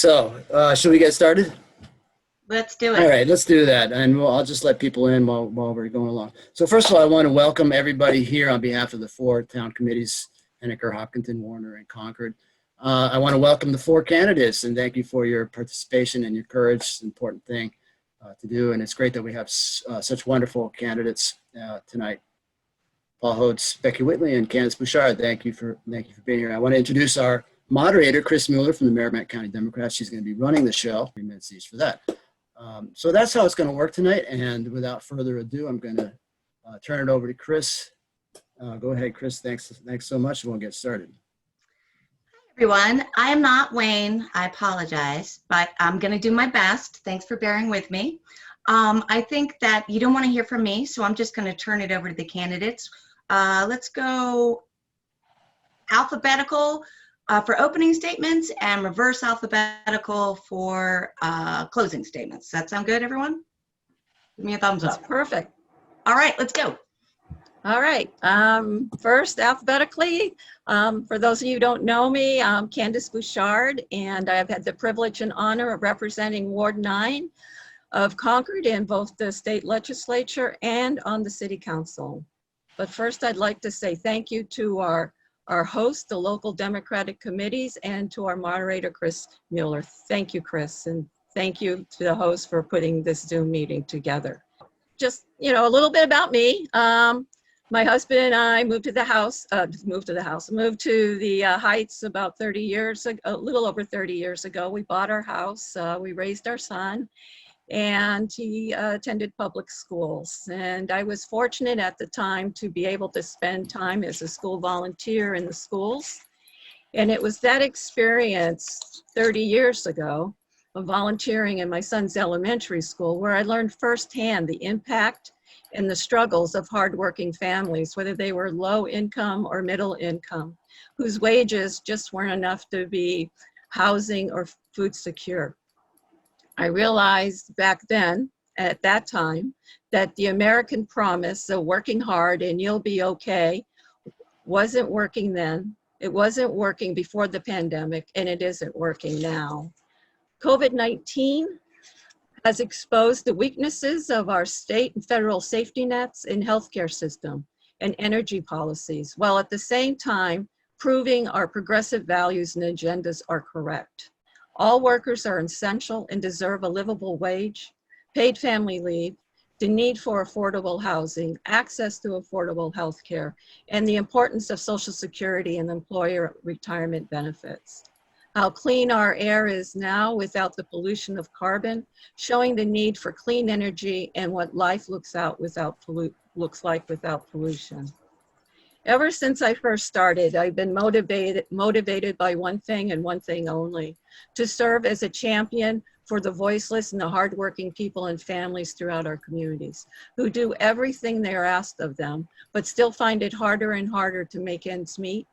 Should we get started? Let's do it. All right, let's do that. And I'll just let people in while we're going along. So first of all, I want to welcome everybody here on behalf of the 4 town committees, Henniker, Hopkinton, Warner, and Concord. I want to welcome the 4 candidates and thank you for your participation and your courage. It's an important thing to do. And it's great that we have such wonderful candidates tonight. Paul Hodes, Becky Whitley, and Candace Bouchard, thank you for being here. I want to introduce our moderator, Chris Mueller from the Merrimack County Democrats. She's going to be running the show. 3 minutes each for that. So that's how it's going to work tonight. And without further ado, I'm going to turn it over to Chris. Go ahead, Chris. Thanks so much. We'll get started. Hi, everyone. I am not Wayne. I apologize, but I'm going to do my best. Thanks for bearing with me. I think that you don't want to hear from me, so I'm just going to turn it over to the candidates. Let's go alphabetical for opening statements and reverse alphabetical for closing statements. Does that sound good, everyone? Give me a thumbs up. That's perfect. All right, let's go. All right. First, alphabetically, for those of you who don't know me, I'm Candace Bouchard, and I've had the privilege and honor of representing Ward 9 of Concord in both the state legislature and on the city council. But first, I'd like to say thank you to our host, the local Democratic committees, and to our moderator, Chris Mueller. Thank you, Chris, and thank you to the host for putting this Zoom meeting together. Just, a little bit about me. My husband and I moved to the Heights about 30 years ago, a little over 30 years ago. We bought our house, we raised our son, and he attended public schools. And I was fortunate at the time to be able to spend time as a school volunteer in the schools. And it was that experience 30 years ago of volunteering in my son's elementary school where I learned firsthand the impact and the struggles of hardworking families, whether they were low income or middle income, whose wages just weren't enough to be housing or food secure. I realized back then, at that time, that the American promise of working hard and you'll be okay wasn't working then. It wasn't working before the pandemic, and it isn't working now. COVID-19 has exposed the weaknesses of our state and federal safety nets and healthcare system and energy policies, while at the same time proving our progressive values and agendas are correct. All workers are essential and deserve a livable wage, paid family leave, the need for affordable housing, access to affordable health care, and the importance of Social Security and employer retirement benefits. How clean our air is now without the pollution of carbon, showing the need for clean energy and what life looks like without pollution. Ever since I first started, I've been motivated by one thing and one thing only: to serve as a champion for the voiceless and the hardworking people and families throughout our communities who do everything they're asked of them, but still find it harder and harder to make ends meet,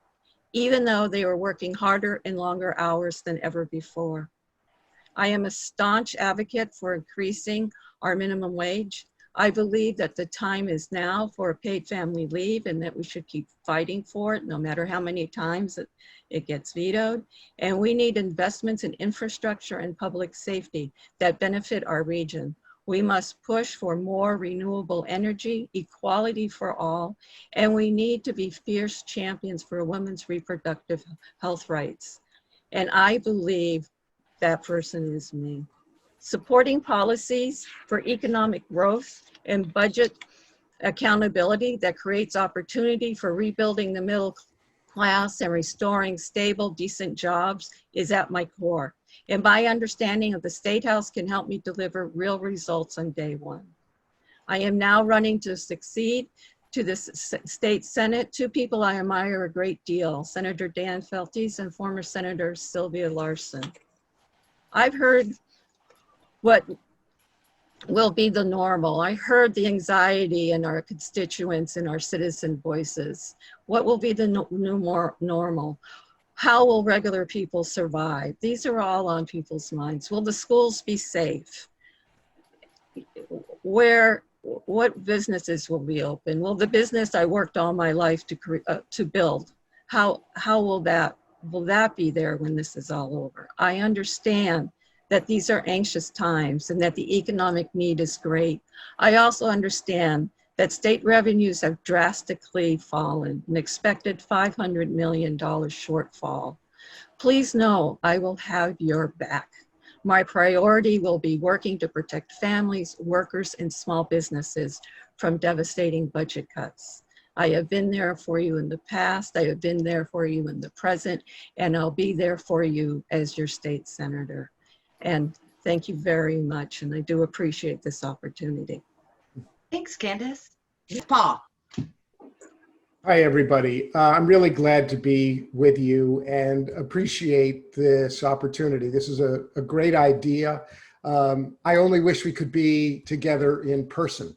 even though they are working harder and longer hours than ever before. I am a staunch advocate for increasing our minimum wage. I believe that the time is now for a paid family leave and that we should keep fighting for it no matter how many times it gets vetoed. And we need investments in infrastructure and public safety that benefit our region. We must push for more renewable energy, equality for all, and we need to be fierce champions for women's reproductive health rights. And I believe that person is me. Supporting policies for economic growth and budget accountability that creates opportunity for rebuilding the middle class and restoring stable, decent jobs is at my core. And my understanding of the State House can help me deliver real results on day one. I am now running to succeed to the State Senate, 2 people I admire a great deal, Senator Dan Feltes and former Senator Sylvia Larson. I've heard what will be the normal. I heard the anxiety in our constituents and our citizen voices. What will be the new normal? How will regular people survive? These are all on people's minds. Will the schools be safe? What businesses will be open? Will the business I worked all my life to build, how will that will that be there when this is all over? I understand that these are anxious times and that the economic need is great. I also understand that state revenues have drastically fallen, an expected $500 million shortfall. Please know I will have your back. My priority will be working to protect families, workers, and small businesses from devastating budget cuts. I have been there for you in the past, I have been there for you in the present, and I'll be there for you as your state senator. And thank you very much, and I do appreciate this opportunity. Thanks, Candace. Paul. Hi, everybody. I'm really glad to be with you and appreciate this opportunity. This is a great idea. I only wish we could be together in person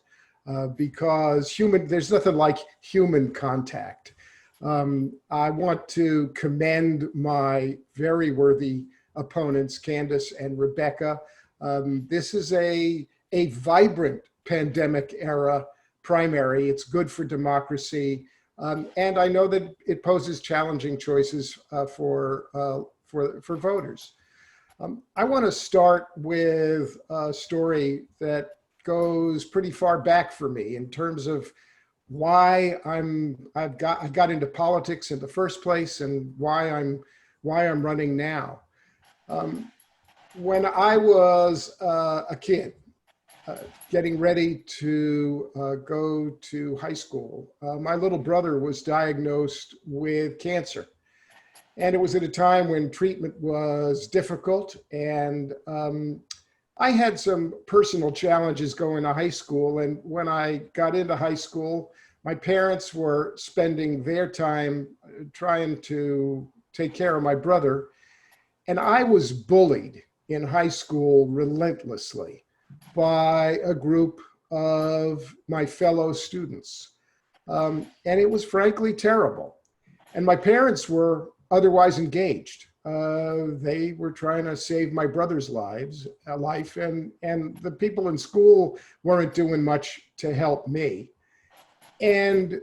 because there's nothing like human contact. I want to commend my very worthy opponents, Candace and Rebecca. This is a vibrant pandemic era primary. It's good for democracy. And I know that it poses challenging choices for voters. I want to start with a story that goes pretty far back for me in terms of why I got into politics in the first place and why I'm running now. When I was a kid, getting ready to go to high school, my little brother was diagnosed with cancer. And it was at a time when treatment was difficult. And I had some personal challenges going to high school. And when I got into high school, my parents were spending their time trying to take care of my brother. And I was bullied in high school relentlessly by a group of my fellow students. And it was frankly terrible. And my parents were otherwise engaged. They were trying to save my brother's life, and the people in school weren't doing much to help me. And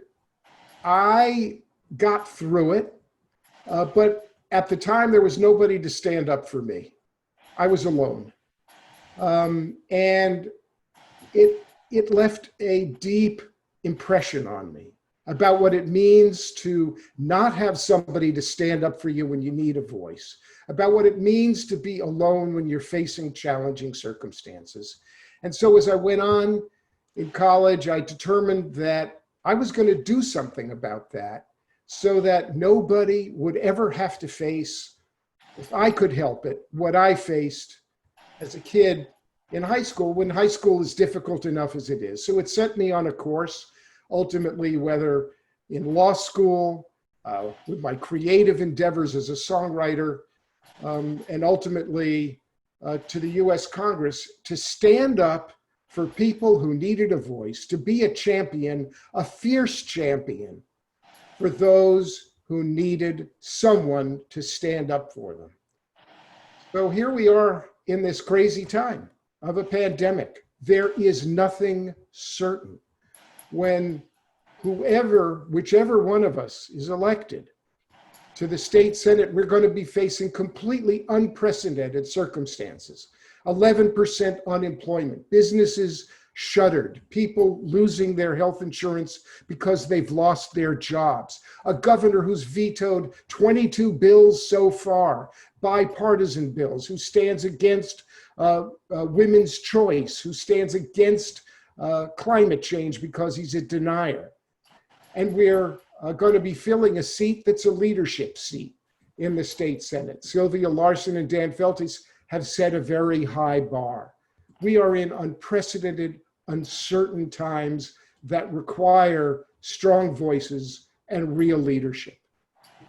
I got through it, but at the time there was nobody to stand up for me. I was alone. And it left a deep impression on me about what it means to not have somebody to stand up for you when you need a voice, about what it means to be alone when you're facing challenging circumstances. And so as I went on in college, I determined that I was going to do something about that so that nobody would ever have to face, if I could help it, what I faced as a kid in high school, when high school is difficult enough as it is. So it set me on a course, ultimately, whether in law school, with my creative endeavors as a songwriter, and ultimately to the US Congress, to stand up for people who needed a voice, to be a champion, a fierce champion for those who needed someone to stand up for them. So here we are in this crazy time of a pandemic. There is nothing certain. When whichever one of us is elected to the state Senate, we're going to be facing completely unprecedented circumstances. 11% unemployment, businesses shuttered, people losing their health insurance because they've lost their jobs, a governor who's vetoed 22 bills so far, bipartisan bills, who stands against women's choice, who stands against climate change because he's a denier. And we're going to be filling a seat that's a leadership seat in the state Senate. Sylvia Larson and Dan Feltes have set a very high bar. We are in unprecedented, uncertain times that require strong voices and real leadership.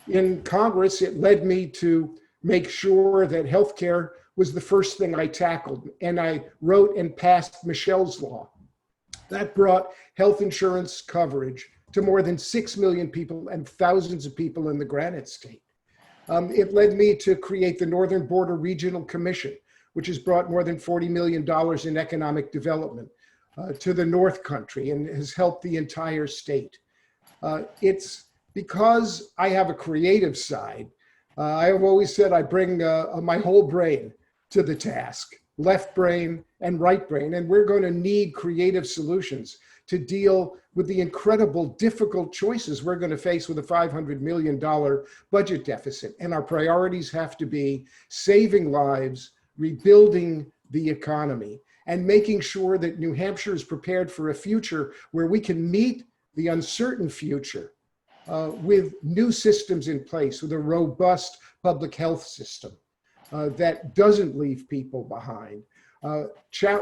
In Congress, it led me to make sure that healthcare was the first thing I tackled, and I wrote and passed Michelle's Law. That brought health insurance coverage to more than 6 million people and thousands of people in the Granite State. It led me to create the Northern Border Regional Commission, which has brought more than $40 million in economic development to the North Country and has helped the entire state. It's because I have a creative side I have always said I bring my whole brain to the task, left brain and right brain, and we're going to need creative solutions to deal with the incredible, difficult choices we're going to face with a $500 million budget deficit. And our priorities have to be saving lives, rebuilding the economy, and making sure that New Hampshire is prepared for a future where we can meet the uncertain future with new systems in place, with a robust public health system that doesn't leave people behind,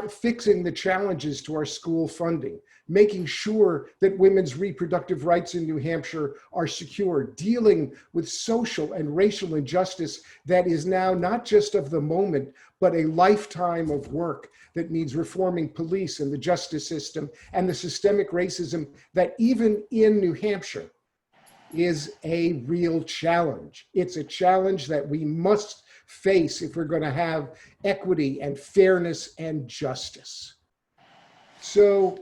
fixing the challenges to our school funding, making sure that women's reproductive rights in New Hampshire are secure, dealing with social and racial injustice that is now not just of the moment, but a lifetime of work that needs reforming police and the justice system and the systemic racism that even in New Hampshire is a real challenge. It's a challenge that we must face if we're going to have equity and fairness and justice. So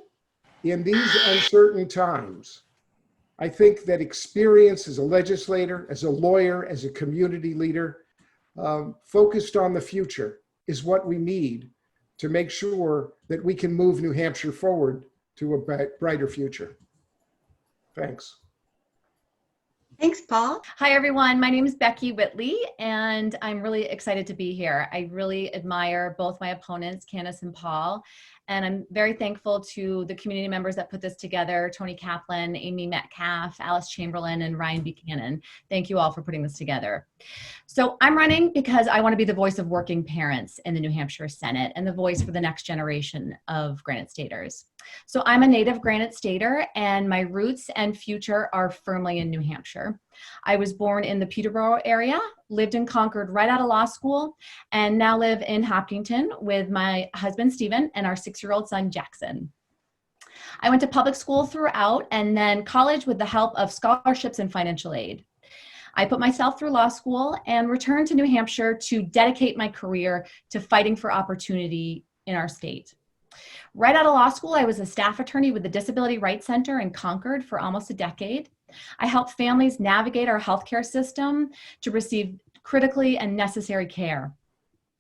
in these uncertain times, I think that experience as a legislator, as a lawyer, as a community leader, focused on the future is what we need to make sure that we can move New Hampshire forward to a brighter future. Thanks. Thanks, Paul. Hi, everyone. My name is Becky Whitley, and I'm really excited to be here. I really admire both my opponents, Candace and Paul, and I'm very thankful to the community members that put this together, Tony Kaplan, Amy Metcalf, Alice Chamberlain, and Ryan Buchanan. Thank you all for putting this together. So I'm running because I want to be the voice of working parents in the New Hampshire Senate and the voice for the next generation of Granite Staters. So I'm a native Granite Stater, and my roots and future are firmly in New Hampshire. I was born in the Peterborough area, lived in Concord right out of law school, and now live in Hopkinton with my husband, Stephen, and our 6-year-old son, Jackson. I went to public school throughout and then college with the help of scholarships and financial aid. I put myself through law school and returned to New Hampshire to dedicate my career to fighting for opportunity in our state. Right out of law school, I was a staff attorney with the Disability Rights Center in Concord for almost a decade. I helped families navigate our healthcare system to receive critically and necessary care.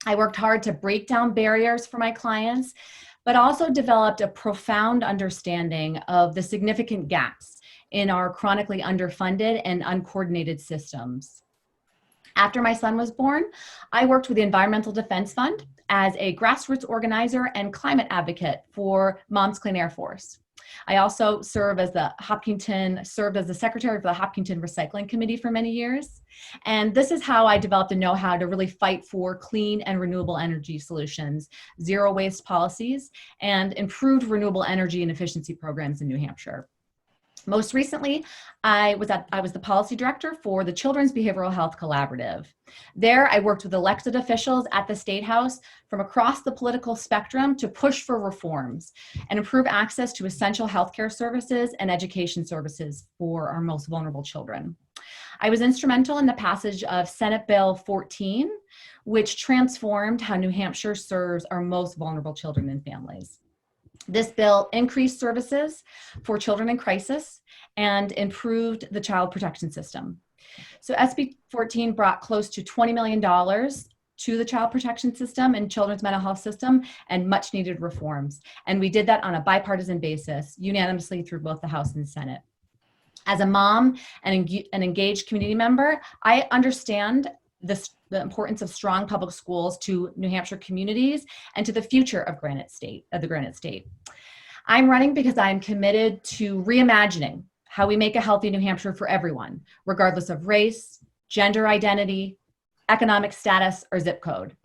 I worked hard to break down barriers for my clients, but also developed a profound understanding of the significant gaps in our chronically underfunded and uncoordinated systems. After my son was born, I worked with the Environmental Defense Fund as a grassroots organizer and climate advocate for Moms Clean Air Force. I also served as the secretary for the Hopkinton Recycling Committee for many years. And this is how I developed a know-how to really fight for clean and renewable energy solutions, zero waste policies, and improved renewable energy and efficiency programs in New Hampshire. Most recently, I was the policy director for the Children's Behavioral Health Collaborative. There, I worked with elected officials at the State House from across the political spectrum to push for reforms and improve access to essential healthcare services and education services for our most vulnerable children. I was instrumental in the passage of Senate Bill 14, which transformed how New Hampshire serves our most vulnerable children and families. This bill increased services for children in crisis and improved the child protection system. So SB 14 brought close to $20 million to the child protection system and children's mental health system and much needed reforms. And we did that on a bipartisan basis, unanimously through both the House and Senate. As a mom and an engaged community member, I understand the importance of strong public schools to New Hampshire communities and to the future of the Granite State. I'm running because I'm committed to reimagining how we make a healthy New Hampshire for everyone, regardless of race, gender identity, economic status, or zip code.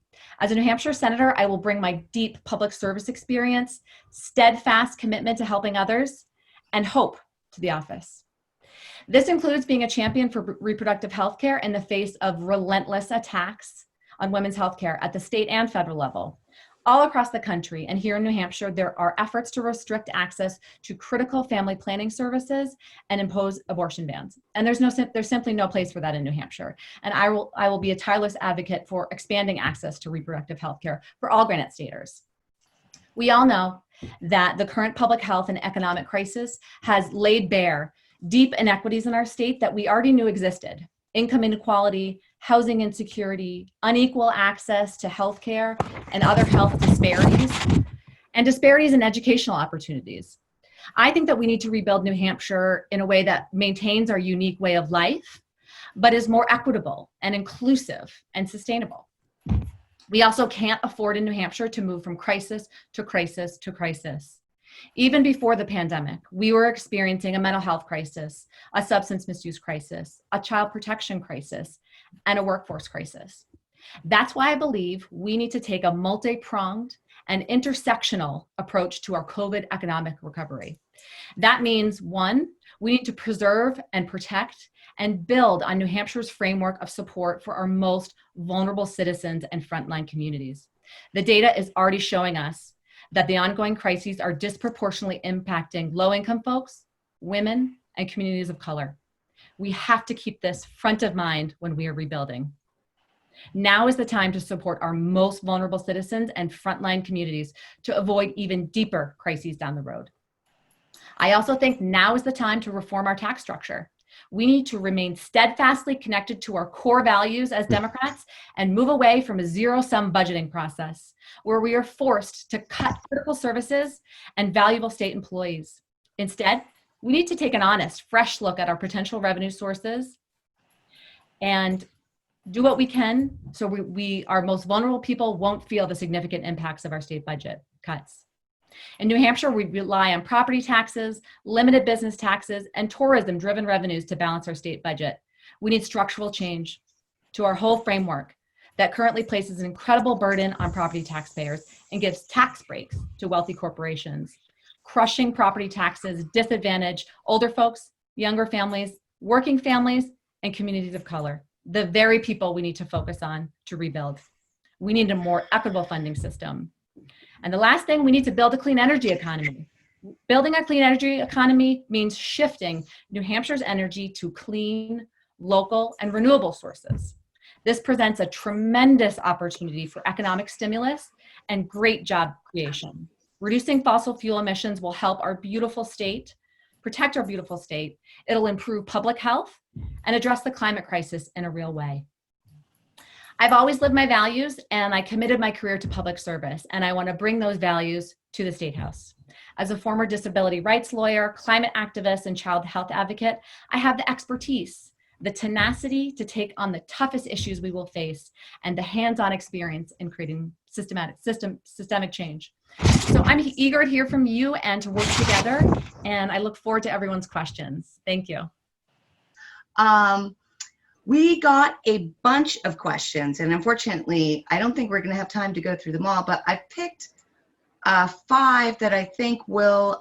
As a New Hampshire Senator, I will bring my deep public service experience, steadfast commitment to helping others, and hope to the office. This includes being a champion for reproductive health care in the face of relentless attacks on women's health care at the state and federal level. All across the country and here in New Hampshire, there are efforts to restrict access to critical family planning services and impose abortion bans. And there's simply no place for that in New Hampshire. And I will be a tireless advocate for expanding access to reproductive health care for all Granite Staters. We all know that the current public health and economic crisis has laid bare deep inequities in our state that we already knew existed: income inequality, housing insecurity, unequal access to healthcare and other health disparities, and disparities in educational opportunities. I think that we need to rebuild New Hampshire in a way that maintains our unique way of life, but is more equitable and inclusive and sustainable. We also can't afford in New Hampshire to move from crisis to crisis to crisis. Even before the pandemic, we were experiencing a mental health crisis, a substance misuse crisis, a child protection crisis, and a workforce crisis. That's why I believe we need to take a multi-pronged and intersectional approach to our COVID economic recovery. That means, one, we need to preserve and protect and build on New Hampshire's framework of support for our most vulnerable citizens and frontline communities. The data is already showing us that the ongoing crises are disproportionately impacting low-income folks, women, and communities of color. We have to keep this front of mind when we are rebuilding. Now is the time to support our most vulnerable citizens and frontline communities to avoid even deeper crises down the road. I also think now is the time to reform our tax structure. We need to remain steadfastly connected to our core values as Democrats and move away from a zero-sum budgeting process where we are forced to cut critical services and valuable state employees. Instead, we need to take an honest, fresh look at our potential revenue sources and do what we can so our most vulnerable people won't feel the significant impacts of our state budget cuts. In New Hampshire, we rely on property taxes, limited business taxes, and tourism-driven revenues to balance our state budget. We need structural change to our whole framework that currently places an incredible burden on property taxpayers and gives tax breaks to wealthy corporations. Crushing property taxes disadvantage older folks, younger families, working families, and communities of color, the very people we need to focus on to rebuild. We need a more equitable funding system. And the last thing, we need to build a clean energy economy. Building a clean energy economy means shifting New Hampshire's energy to clean, local, and renewable sources. This presents a tremendous opportunity for economic stimulus and great job creation. Reducing fossil fuel emissions will help our beautiful state, protect our beautiful state. It'll improve public health and address the climate crisis in a real way. I've always lived my values and I committed my career to public service, and I want to bring those values to the State House. As a former disability rights lawyer, climate activist, and child health advocate, I have the expertise, the tenacity to take on the toughest issues we will face, and the hands-on experience in creating systemic change. So I'm eager to hear from you and to work together, and I look forward to everyone's questions. Thank you. We got a bunch of questions, and unfortunately, I don't think we're going to have time to go through them all, but I picked 5 that I think will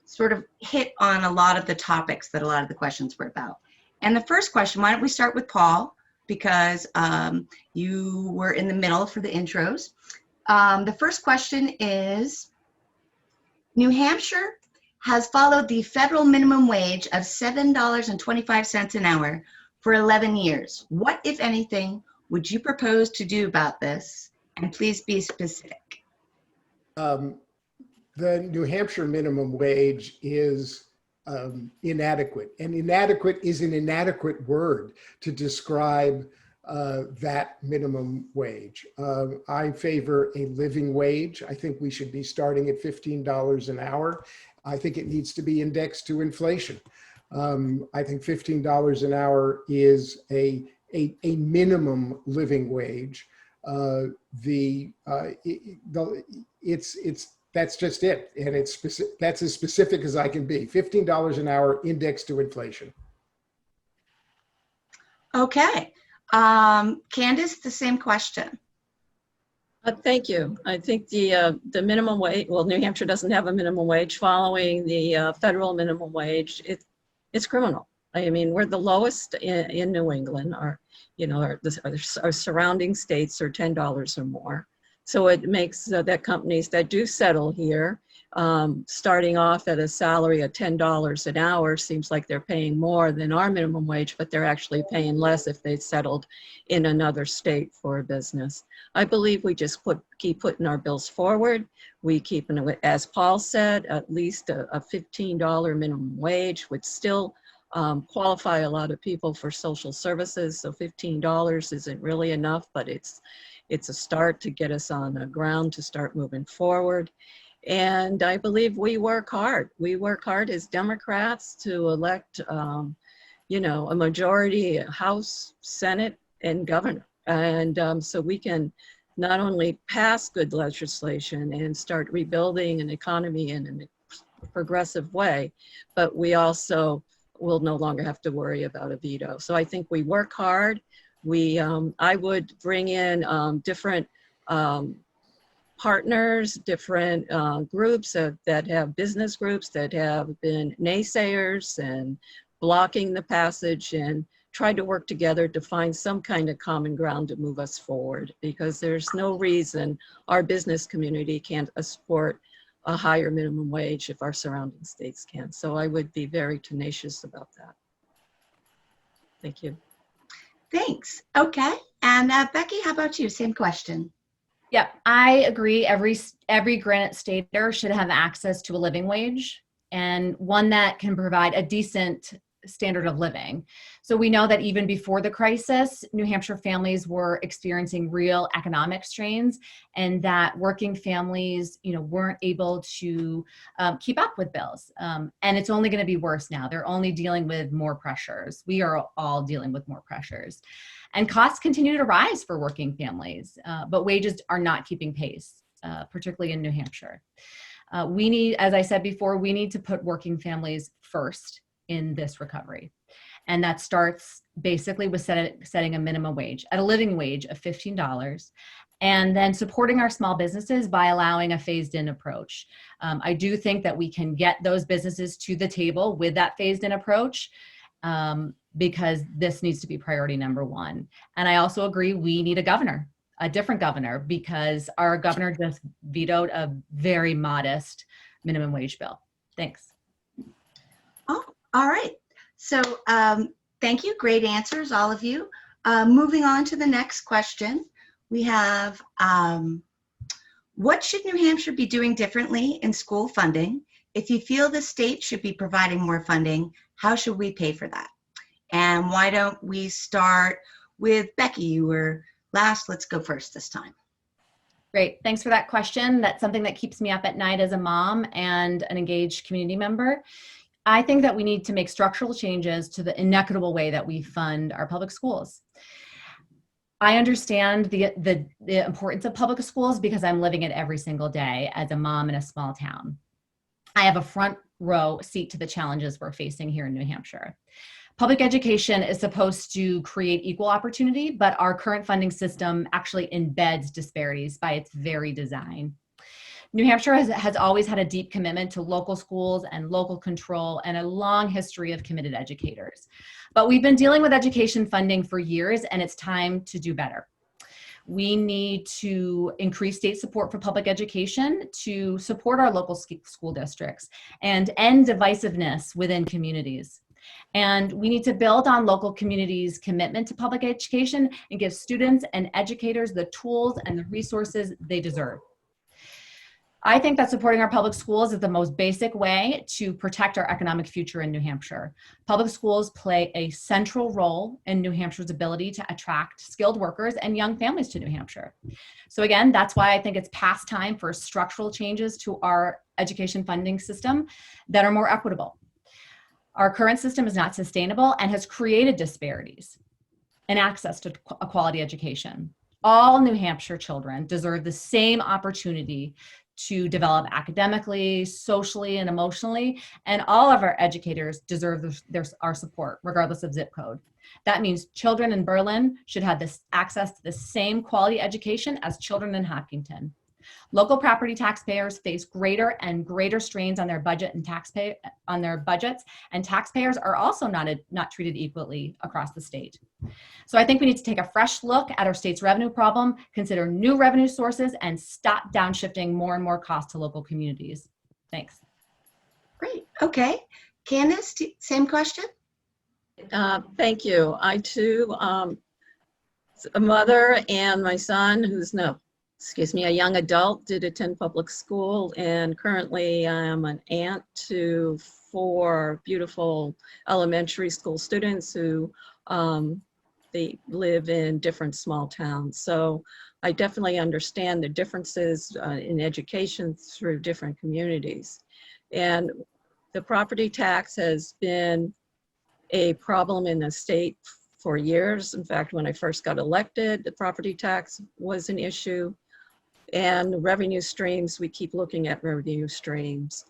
sort of hit on a lot of the topics that a lot of the questions were about. And the first question, why don't we start with Paul, because you were in the middle for the intros. The first question is, New Hampshire has followed the federal minimum wage of $7.25 an hour for 11 years. What, if anything, would you propose to do about this? And please be specific. The New Hampshire minimum wage is inadequate, and inadequate is an inadequate word to describe that minimum wage. I favor a living wage. I think we should be starting at $15 an hour. I think it needs to be indexed to inflation. I think $15 an hour is a minimum living wage. That's just it, and that's as specific as I can be. $15 an hour indexed to inflation. Okay, Candace, the same question. Thank you. I think the minimum wage, well, New Hampshire doesn't have a minimum wage. Following the federal minimum wage, it's criminal. I mean, we're the lowest in New England. Our surrounding states are $10 or more. So it makes that companies that do settle here, starting off at a salary of $10 an hour, seems like they're paying more than our minimum wage, but they're actually paying less if they settled in another state for a business. I believe we just keep putting our bills forward. We keep, as Paul said, at least a $15 minimum wage would still qualify a lot of people for social services. So $15 isn't really enough, but it's a start to get us on the ground to start moving forward. And I believe we work hard. We work hard as Democrats to elect, you know, a majority House, Senate, and governor. And so we can not only pass good legislation and start rebuilding an economy in a progressive way, but we also will no longer have to worry about a veto. So I think we work hard. I would bring in different partners, different groups that have business groups that have been naysayers and blocking the passage, and try to work together to find some kind of common ground to move us forward, because there's no reason our business community can't support a higher minimum wage if our surrounding states can. So I would be very tenacious about that. Thank you. Thanks. Okay. And Becky, how about you? Same question. Yep, I agree. Every Granite Stater should have access to a living wage, and one that can provide a decent standard of living. So we know that even before the crisis, New Hampshire families were experiencing real economic strains, and that working families, you know, weren't able to keep up with bills. And it's only going to be worse now. They're only dealing with more pressures. We are all dealing with more pressures. And costs continue to rise for working families, but wages are not keeping pace, particularly in New Hampshire. We need, as I said before, we need to put working families first in this recovery. And that starts basically with setting a minimum wage at a living wage of $15, and then supporting our small businesses by allowing a phased-in approach. I do think that we can get those businesses to the table with that phased-in approach, because this needs to be priority number one. And I also agree we need a different governor, because our governor just vetoed a very modest minimum wage bill. Thanks. Oh, all right. So thank you. Great answers, all of you. Moving on to the next question. We have, what should New Hampshire be doing differently in school funding? If you feel the state should be providing more funding, how should we pay for that? And why don't we start with Becky? You were last. Let's go first this time. Great. Thanks for that question. That's something that keeps me up at night as a mom and an engaged community member. I think that we need to make structural changes to the inequitable way that we fund our public schools. I understand the importance of public schools because I'm living it every single day as a mom in a small town. I have a front row seat to the challenges we're facing here in New Hampshire. Public education is supposed to create equal opportunity, but our current funding system actually embeds disparities by its very design. New Hampshire has always had a deep commitment to local schools and local control and a long history of committed educators. But we've been dealing with education funding for years, and it's time to do better. We need to increase state support for public education to support our local school districts and end divisiveness within communities. And we need to build on local communities' commitment to public education and give students and educators the tools and the resources they deserve. I think that supporting our public schools is the most basic way to protect our economic future in New Hampshire. Public schools play a central role in New Hampshire's ability to attract skilled workers and young families to New Hampshire. So again, that's why I think it's past time for structural changes to our education funding system that are more equitable. Our current system is not sustainable and has created disparities in access to a quality education. All New Hampshire children deserve the same opportunity to develop academically, socially, and emotionally, and all of our educators deserve our support, regardless of zip code. That means children in Berlin should have this access to the same quality education as children in Hopkinton. Local property taxpayers face greater and greater strains on their budget and budgets, and taxpayers are also not treated equally across the state. So I think we need to take a fresh look at our state's revenue problem, consider new revenue sources, and stop downshifting more and more costs to local communities. Thanks. Great. Okay. Candace, same question? Thank you. I too, a mother and my son who's no. a young adult, did attend public school, and currently I'm an aunt to 4 beautiful elementary school students who they live in different small towns. So I definitely understand the differences in education through different communities. And the property tax has been a problem in the state for years. In fact, when I first got elected, the property tax was an issue. And revenue streams, we keep looking at revenue streams.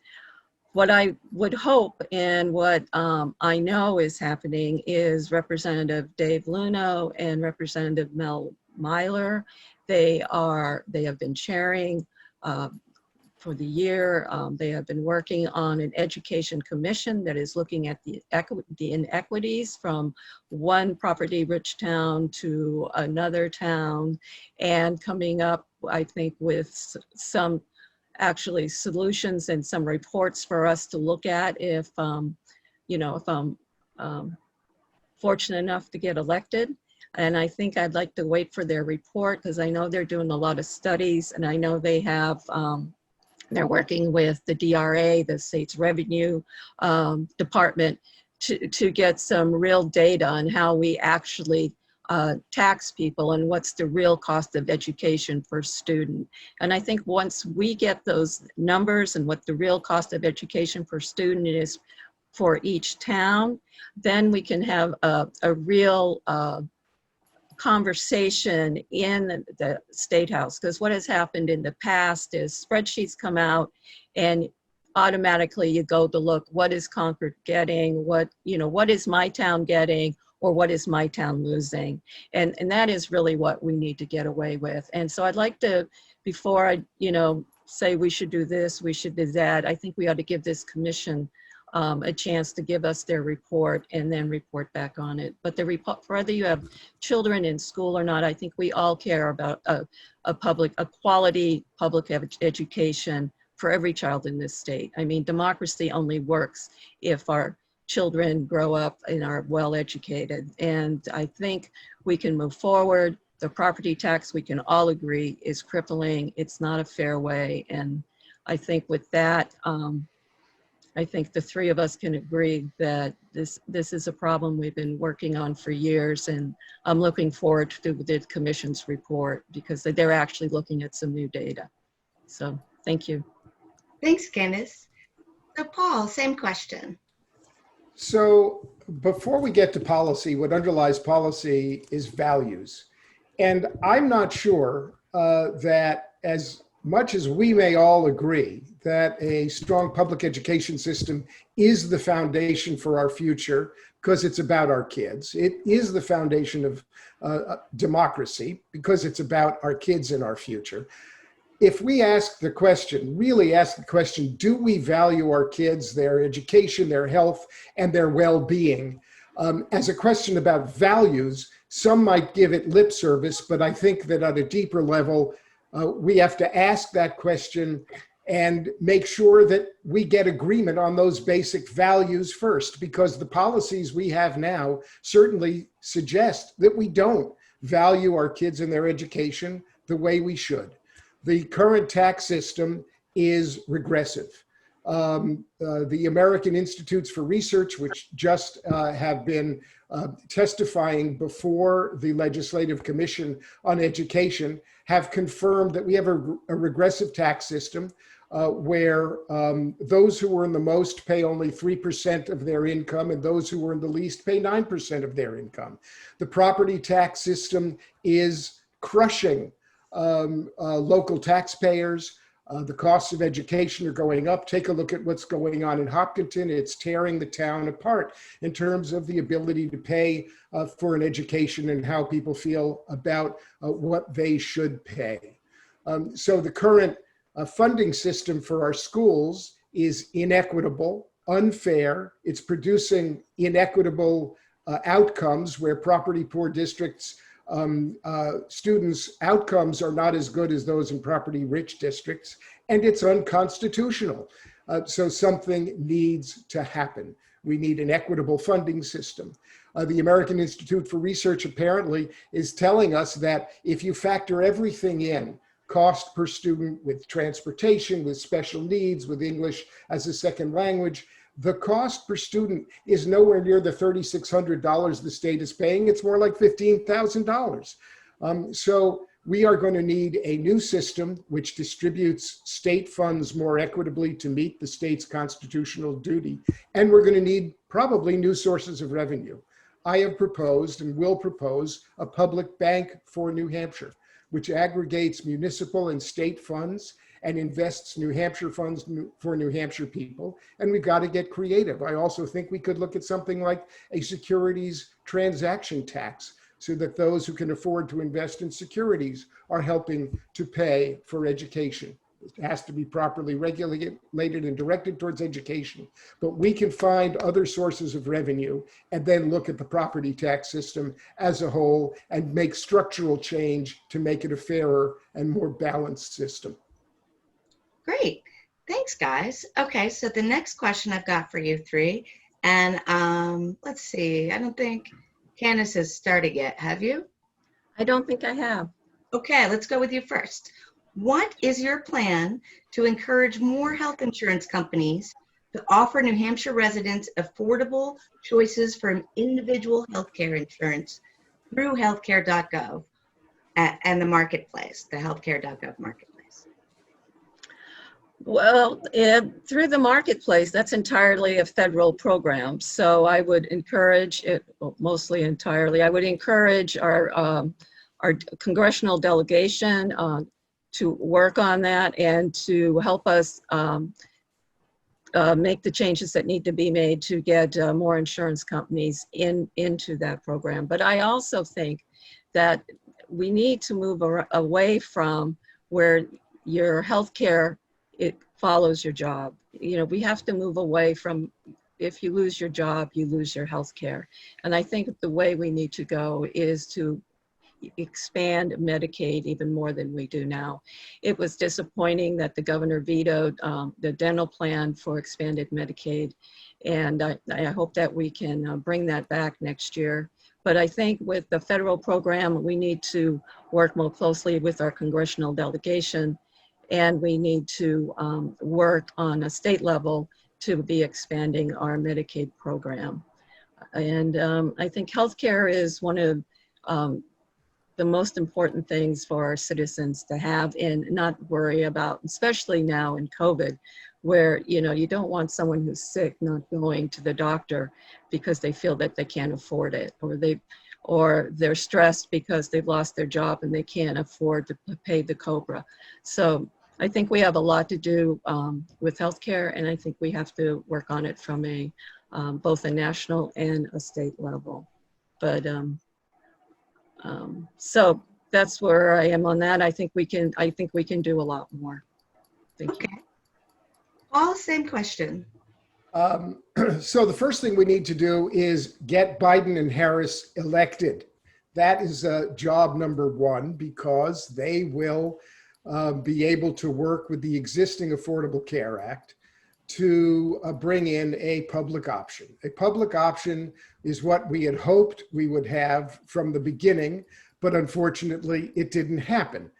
What I would hope and what I know is happening is Representative Dave Luno and Representative Mel Myler. They have been chairing for the year. They have been working on an education commission that is looking at the inequities from one property-rich town to another town, and coming up, I think, with some actually solutions and some reports for us to look at if, if I'm fortunate enough to get elected. And I think I'd like to wait for their report because I know they're doing a lot of studies, and I know they have, they're working with the DRA, the state's revenue department, to get some real data on how we actually tax people and what's the real cost of education per student. And I think once we get those numbers and what the real cost of education per student is for each town, then we can have a real conversation in the State House. Because what has happened in the past is spreadsheets come out and automatically you go to look, what is Concord getting? What is my town getting? Or what is my town losing? And that is really what we need to get away with. And so I'd like to, before I, say we should do this, we should do that, I think we ought to give this commission a chance to give us their report and then report back on it. But the report, whether you have children in school or not, I think we all care about a quality public education for every child in this state. I mean, democracy only works if our children grow up and are well educated. And I think we can move forward. The property tax, we can all agree, is crippling. It's not a fair way. And I think with that, I think the three of us can agree that this is a problem we've been working on for years. And I'm looking forward to the commission's report because they're actually looking at some new data. So thank you. Thanks, Candace. So Paul, same question. So before we get to policy, what underlies policy is values. And I'm not sure that as much as we may all agree that a strong public education system is the foundation for our future because it's about our kids. It is the foundation of democracy because it's about our kids and our future. If we ask the question, really ask the question, do we value our kids, their education, their health, and their well-being? As a question about values, some might give it lip service, but I think that at a deeper level, we have to ask that question and make sure that we get agreement on those basic values first, because the policies we have now certainly suggest that we don't value our kids and their education the way we should. The current tax system is regressive. The American Institutes for Research, which just have been testifying before the Legislative Commission on Education, have confirmed that we have a regressive tax system where those who earn the most pay only 3% of their income, and those who earn the least pay 9% of their income. The property tax system is crushing local taxpayers. The costs of education are going up. Take a look at what's going on in Hopkinton. It's tearing the town apart in terms of the ability to pay for an education and how people feel about what they should pay. So the current funding system for our schools is inequitable, unfair. It's producing inequitable outcomes where property poor districts students' outcomes are not as good as those in property-rich districts, and it's unconstitutional. So something needs to happen. We need an equitable funding system. The American Institute for Research apparently is telling us that if you factor everything in, cost per student with transportation, with special needs, with English as a second language. The cost per student is nowhere near the $3,600 the state is paying. It's more like $15,000. So we are going to need a new system which distributes state funds more equitably to meet the state's constitutional duty. And we're going to need probably new sources of revenue. I have proposed and will propose a public bank for New Hampshire, which aggregates municipal and state funds and invests New Hampshire funds for New Hampshire people. And we've got to get creative. I also think we could look at something like a securities transaction tax, so that those who can afford to invest in securities are helping to pay for education. It has to be properly regulated and directed towards education, but we can find other sources of revenue and then look at the property tax system as a whole and make structural change to make it a fairer and more balanced system. Great. Thanks, guys. Okay, so the next question I've got for you three, and let's see, I don't think Candace has started yet, have you? I don't think I have. Okay, let's go with you first. What is your plan to encourage more health insurance companies to offer New Hampshire residents affordable choices for individual healthcare insurance through healthcare.gov and the marketplace, the healthcare.gov marketplace? Well, through the marketplace, that's entirely a federal program. So I would encourage it, well, mostly entirely, I would encourage our congressional delegation to work on that and to help us make the changes that need to be made to get more insurance companies into that program. But I also think that we need to move away from where your healthcare, it follows your job. You know, we have to move away from, if you lose your job, you lose your health care. And I think the way we need to go is to expand Medicaid even more than we do now. It was disappointing that the governor vetoed the dental plan for expanded Medicaid. And I hope that we can bring that back next year. But I think with the federal program, we need to work more closely with our congressional delegation, and we need to work on a state level to be expanding our Medicaid program. And I think healthcare is one of the most important things for our citizens to have and not worry about, especially now in COVID, where, you know, you don't want someone who's sick not going to the doctor because they feel that they can't afford it, or they're stressed because they've lost their job and they can't afford to pay the COBRA. So I think we have a lot to do with healthcare, and I think we have to work on it from a both a national and a state level. But so that's where I am on that. I think we can do a lot more. Thank you. Paul, same question. So the first thing we need to do is get Biden and Harris elected. That is job number one, because they will be able to work with the existing Affordable Care Act to bring in a public option. A public option is what we had hoped we would have from the beginning, but unfortunately it didn't happen.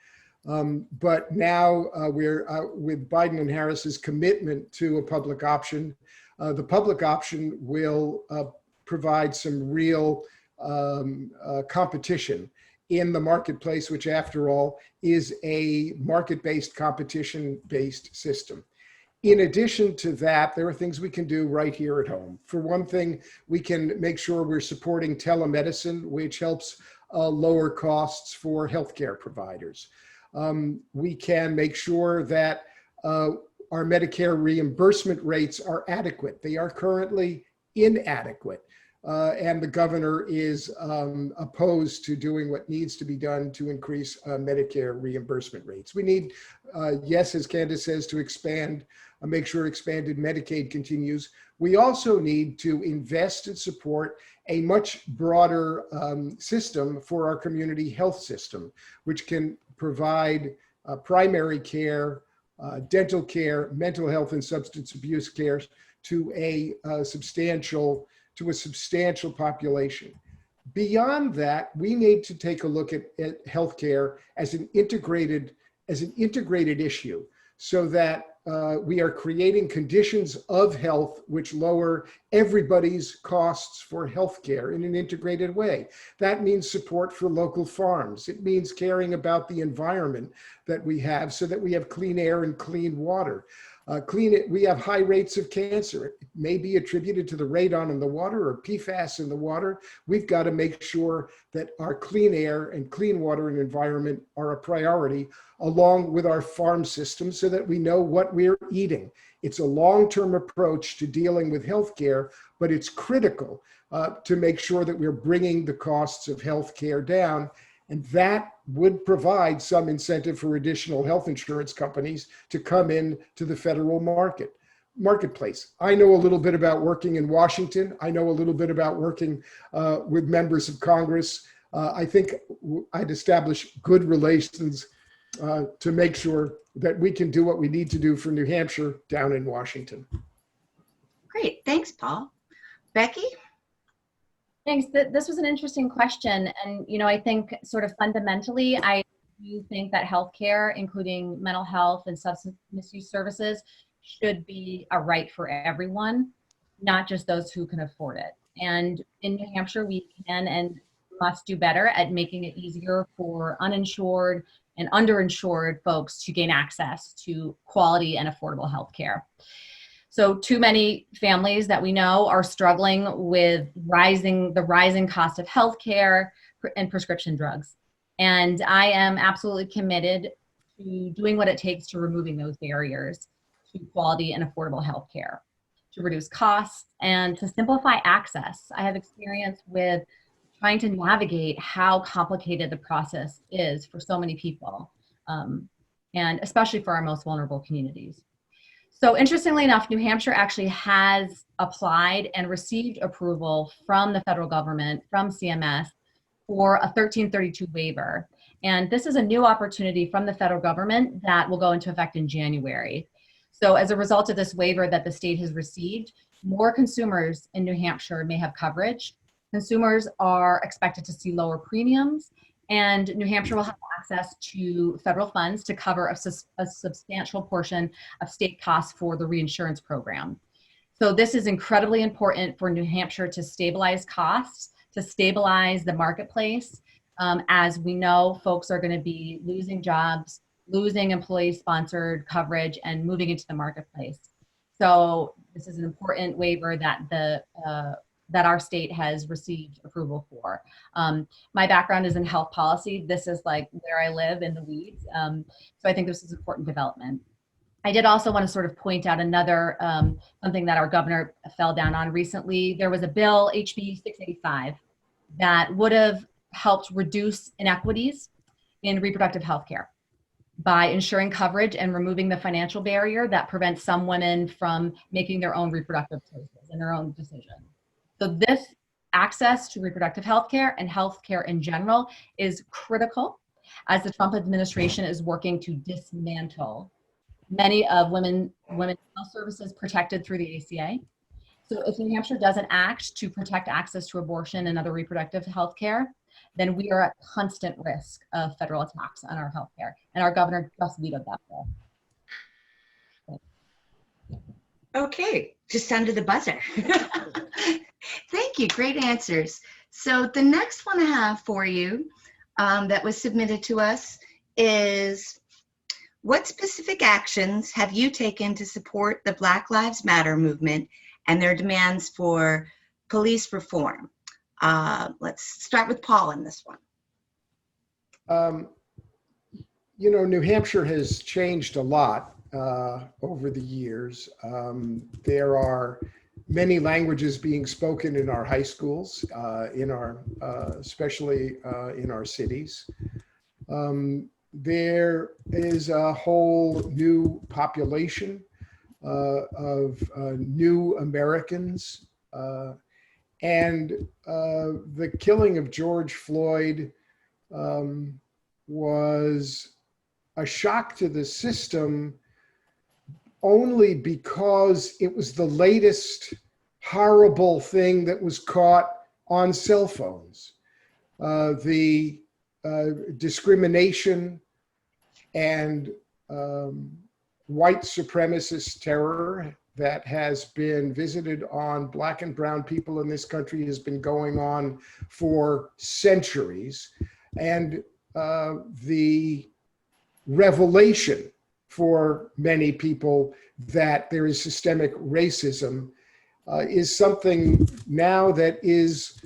But now we're with Biden and Harris's commitment to a public option. The public option will provide some real competition in the marketplace, which after all is a market-based, competition-based system. In addition to that, there are things we can do right here at home. For one thing, we can make sure we're supporting telemedicine, which helps lower costs for healthcare providers. We can make sure that our Medicare reimbursement rates are adequate. They are currently inadequate. And the governor is opposed to doing what needs to be done to increase Medicare reimbursement rates. We need, yes, as Candace says, to expand, make sure expanded Medicaid continues. We also need to invest and support a much broader system for our community health system, which can provide primary care, dental care, mental health and substance abuse care to a substantial population. Beyond that, we need to take a look at healthcare as an integrated as an integrated issue so that we are creating conditions of health which lower everybody's costs for healthcare in an integrated way. That means support for local farms. It means caring about the environment that we have so that we have clean air and clean water. We have high rates of cancer. It may be attributed to the radon in the water or PFAS in the water. We've got to make sure that our clean air and clean water and environment are a priority, along with our farm system, so that we know what we're eating. It's a long-term approach to dealing with healthcare, but it's critical to make sure that we're bringing the costs of healthcare down. And that would provide some incentive for additional health insurance companies to come in to the federal marketplace. I know a little bit about working in Washington. I know a little bit about working with members of Congress. I think I'd establish good relations to make sure that we can do what we need to do for New Hampshire down in Washington. Great, thanks, Paul. Becky? Thanks. This was an interesting question. And, you know, I think sort of fundamentally, I do think that healthcare, including mental health and substance misuse services, should be a right for everyone, not just those who can afford it. And in New Hampshire, we can and must do better at making it easier for uninsured and underinsured folks to gain access to quality and affordable healthcare. So too many families that we know are struggling with the rising cost of healthcare and prescription drugs. And I am absolutely committed to doing what it takes to removing those barriers to quality and affordable healthcare, to reduce costs and to simplify access. I have experience with trying to navigate how complicated the process is for so many people, and especially for our most vulnerable communities. So interestingly enough, New Hampshire actually has applied and received approval from the federal government, from CMS, for a 1332 waiver. And this is a new opportunity from the federal government that will go into effect in January. So as a result of this waiver that the state has received, more consumers in New Hampshire may have coverage. Consumers are expected to see lower premiums, and New Hampshire will have access to federal funds to cover a substantial portion of state costs for the reinsurance program. So this is incredibly important for New Hampshire to stabilize costs, to stabilize the marketplace. As we know, folks are going to be losing jobs, losing employee-sponsored coverage, and moving into the marketplace. So this is an important waiver that our state has received approval for. My background is in health policy. This is like where I live, in the weeds. So I think this is an important development. I did also want to sort of point out another, something that our governor fell down on recently. There was a bill, HB 685, that would have helped reduce inequities in reproductive health care by ensuring coverage and removing the financial barrier that prevents some women from making their own reproductive choices and their own decisions. So this access to reproductive health care and health care in general is critical as the Trump administration is working to dismantle many of women's health services protected through the ACA. So if New Hampshire doesn't act to protect access to abortion and other reproductive health care, then we are at constant risk of federal attacks on our health care. And our governor just vetoed that bill. Okay, just under the buzzer. Thank you, great answers. So the next one I have for you that was submitted to us is, what specific actions have you taken to support the Black Lives Matter movement and their demands for police reform? Let's start with Paul on this one. You know, New Hampshire has changed a lot over the years. There are many languages being spoken in our high schools, especially in our cities. There is a whole new population of new Americans, and the killing of George Floyd was a shock to the system only because it was the latest horrible thing that was caught on cell phones. The discrimination and white supremacist terror that has been visited on Black and brown people in this country has been going on for centuries. And the revelation for many people that there is systemic racism is something now that is,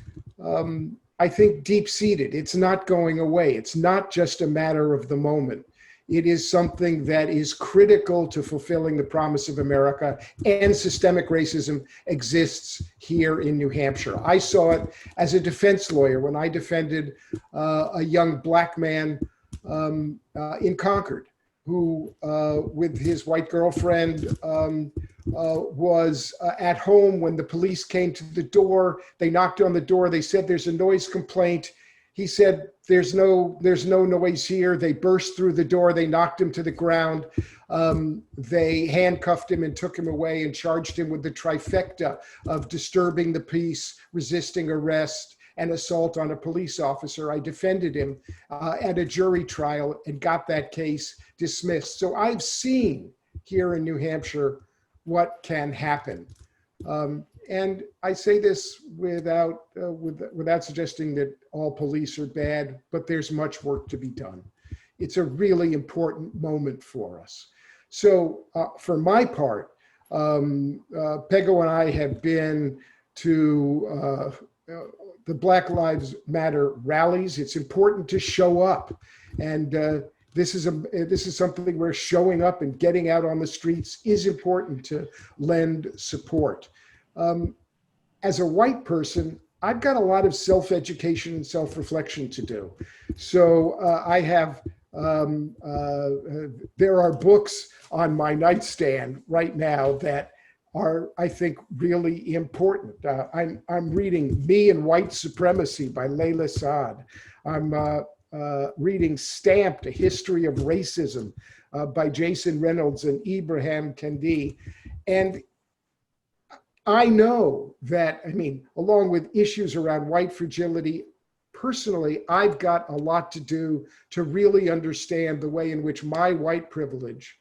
I think, deep-seated. It's not going away. It's not just a matter of the moment. It is something that is critical to fulfilling the promise of America, and systemic racism exists here in New Hampshire. I saw it as a defense lawyer when I defended a young Black man in Concord who, with his white girlfriend, was at home when the police came to the door. They knocked on the door. They said, "There's a noise complaint." He said, there's no noise here. They burst through the door. They knocked him to the ground. They handcuffed him and took him away and charged him with the trifecta of disturbing the peace, resisting arrest, and assault on a police officer. I defended him at a jury trial and got that case dismissed. So I've seen here in New Hampshire what can happen. And I say this without suggesting that all police are bad, but there's much work to be done. It's a really important moment for us. So for my part, Pego and I have been to the Black Lives Matter rallies. It's important to show up, and this is something where showing up and getting out on the streets is important to lend support. As a white person, I've got a lot of self-education and self-reflection to do. So I have, there are books on my nightstand right now that are, I think, really important. I'm reading Me and White Supremacy by Layla Saad. I'm reading Stamped, A History of Racism by Jason Reynolds and Ibrahim Kendi. And I know that, I mean, along with issues around white fragility, personally, I've got a lot to do to really understand the way in which my white privilege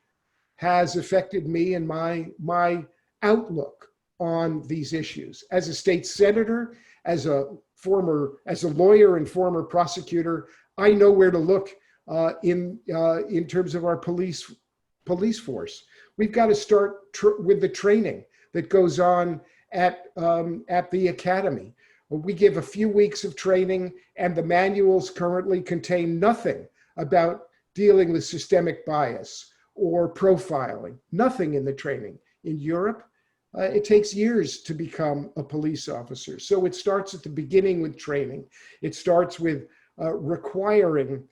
has affected me and my outlook on these issues. As a state senator, as a lawyer and former prosecutor, I know where to look in terms of our police force. We've got to start with the training that goes on at the academy. We give a few weeks of training, and the manuals currently contain nothing about dealing with systemic bias or profiling, nothing in the training. In Europe, it takes years to become a police officer. So it starts at the beginning with training. It starts with requiring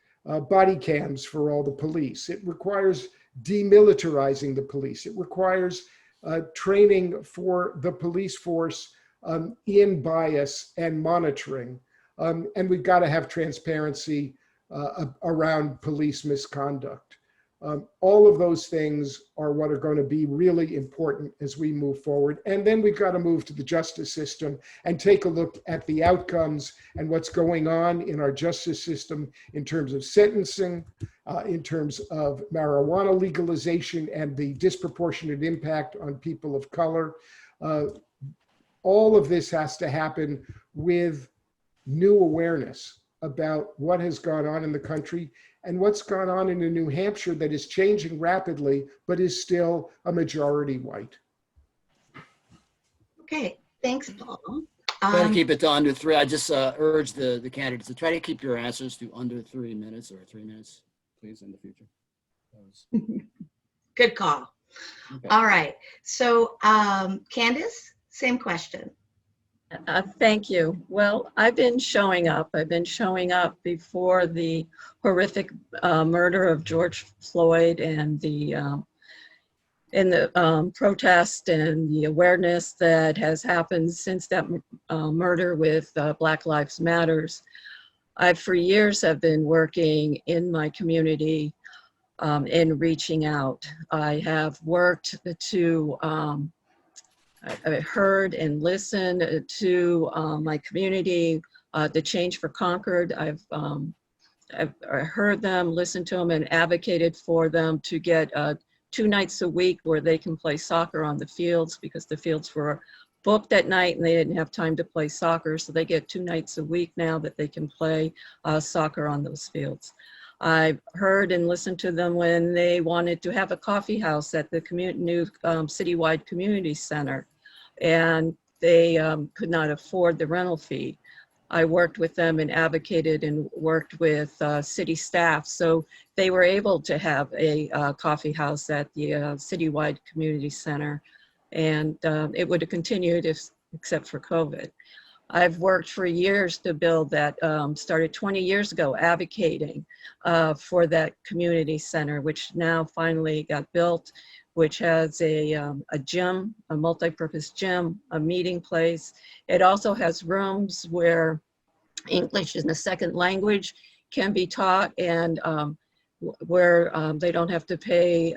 body cams for all the police. It requires demilitarizing the police. It requires training for the police force in bias and monitoring. And we've got to have transparency around police misconduct. All of those things are what are going to be really important as we move forward. And then we've got to move to the justice system and take a look at the outcomes and what's going on in our justice system in terms of sentencing, in terms of marijuana legalization and the disproportionate impact on people of color. All of this has to happen with new awareness about what has gone on in the country and what's gone on in New Hampshire that is changing rapidly, but is still a majority white. Okay, thanks, Paul. Try to keep it to under 3. I just urge the candidates to try to keep your answers to under 3 minutes or 3 minutes, please, in the future. Good call. Okay. All right, so Candace, same question. Thank you. Well, I've been showing up. I've been showing up before the horrific murder of George Floyd and the protest and the awareness that has happened since that murder with Black Lives Matters. I, for years, have been working in my community in reaching out. I have worked to I heard and listened to my community, the Change for Concord. I've I heard them, listened to them, and advocated for them to get 2 nights a week where they can play soccer on the fields, because the fields were booked at night and they didn't have time to play soccer. So they get 2 nights a week now that they can play soccer on those fields. I heard and listened to them when they wanted to have a coffee house at the new citywide community center, and they could not afford the rental fee. I worked with them and advocated and worked with city staff, so they were able to have a coffee house at the citywide community center, and it would have continued except for COVID. I've worked for years to build that, started 20 years ago advocating for that community center, which now finally got built, which has a gym, a multi-purpose gym, a meeting place. It also has rooms where English as a second language can be taught, and where they don't have to pay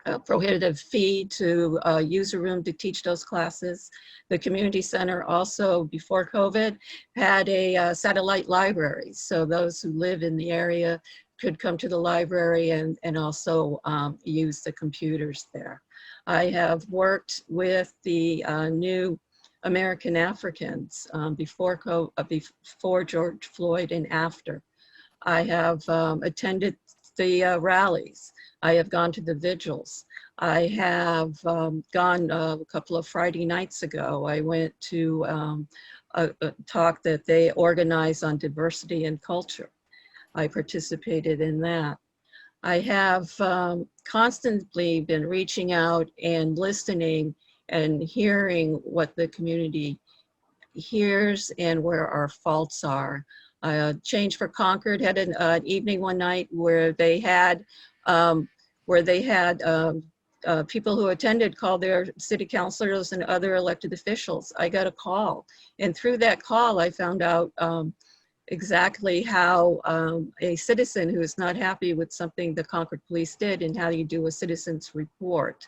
a prohibitive fee to use a room to teach those classes. The community center also, before COVID, had a satellite library. So those who live in the area could come to the library and also use the computers there. I have worked with the new American Africans before George Floyd and after. I have attended the rallies. I have gone to the vigils. I have gone a couple of Friday nights ago. I went to a talk that they organize on diversity and culture. I participated in that. I have constantly been reaching out and listening and hearing what the community hears and where our faults are. Change for Concord had an evening one night where they had people who attended call their city councilors and other elected officials. I got a call, and through that call, I found out exactly how a citizen who is not happy with something the Concord police did, and how you do a citizen's report.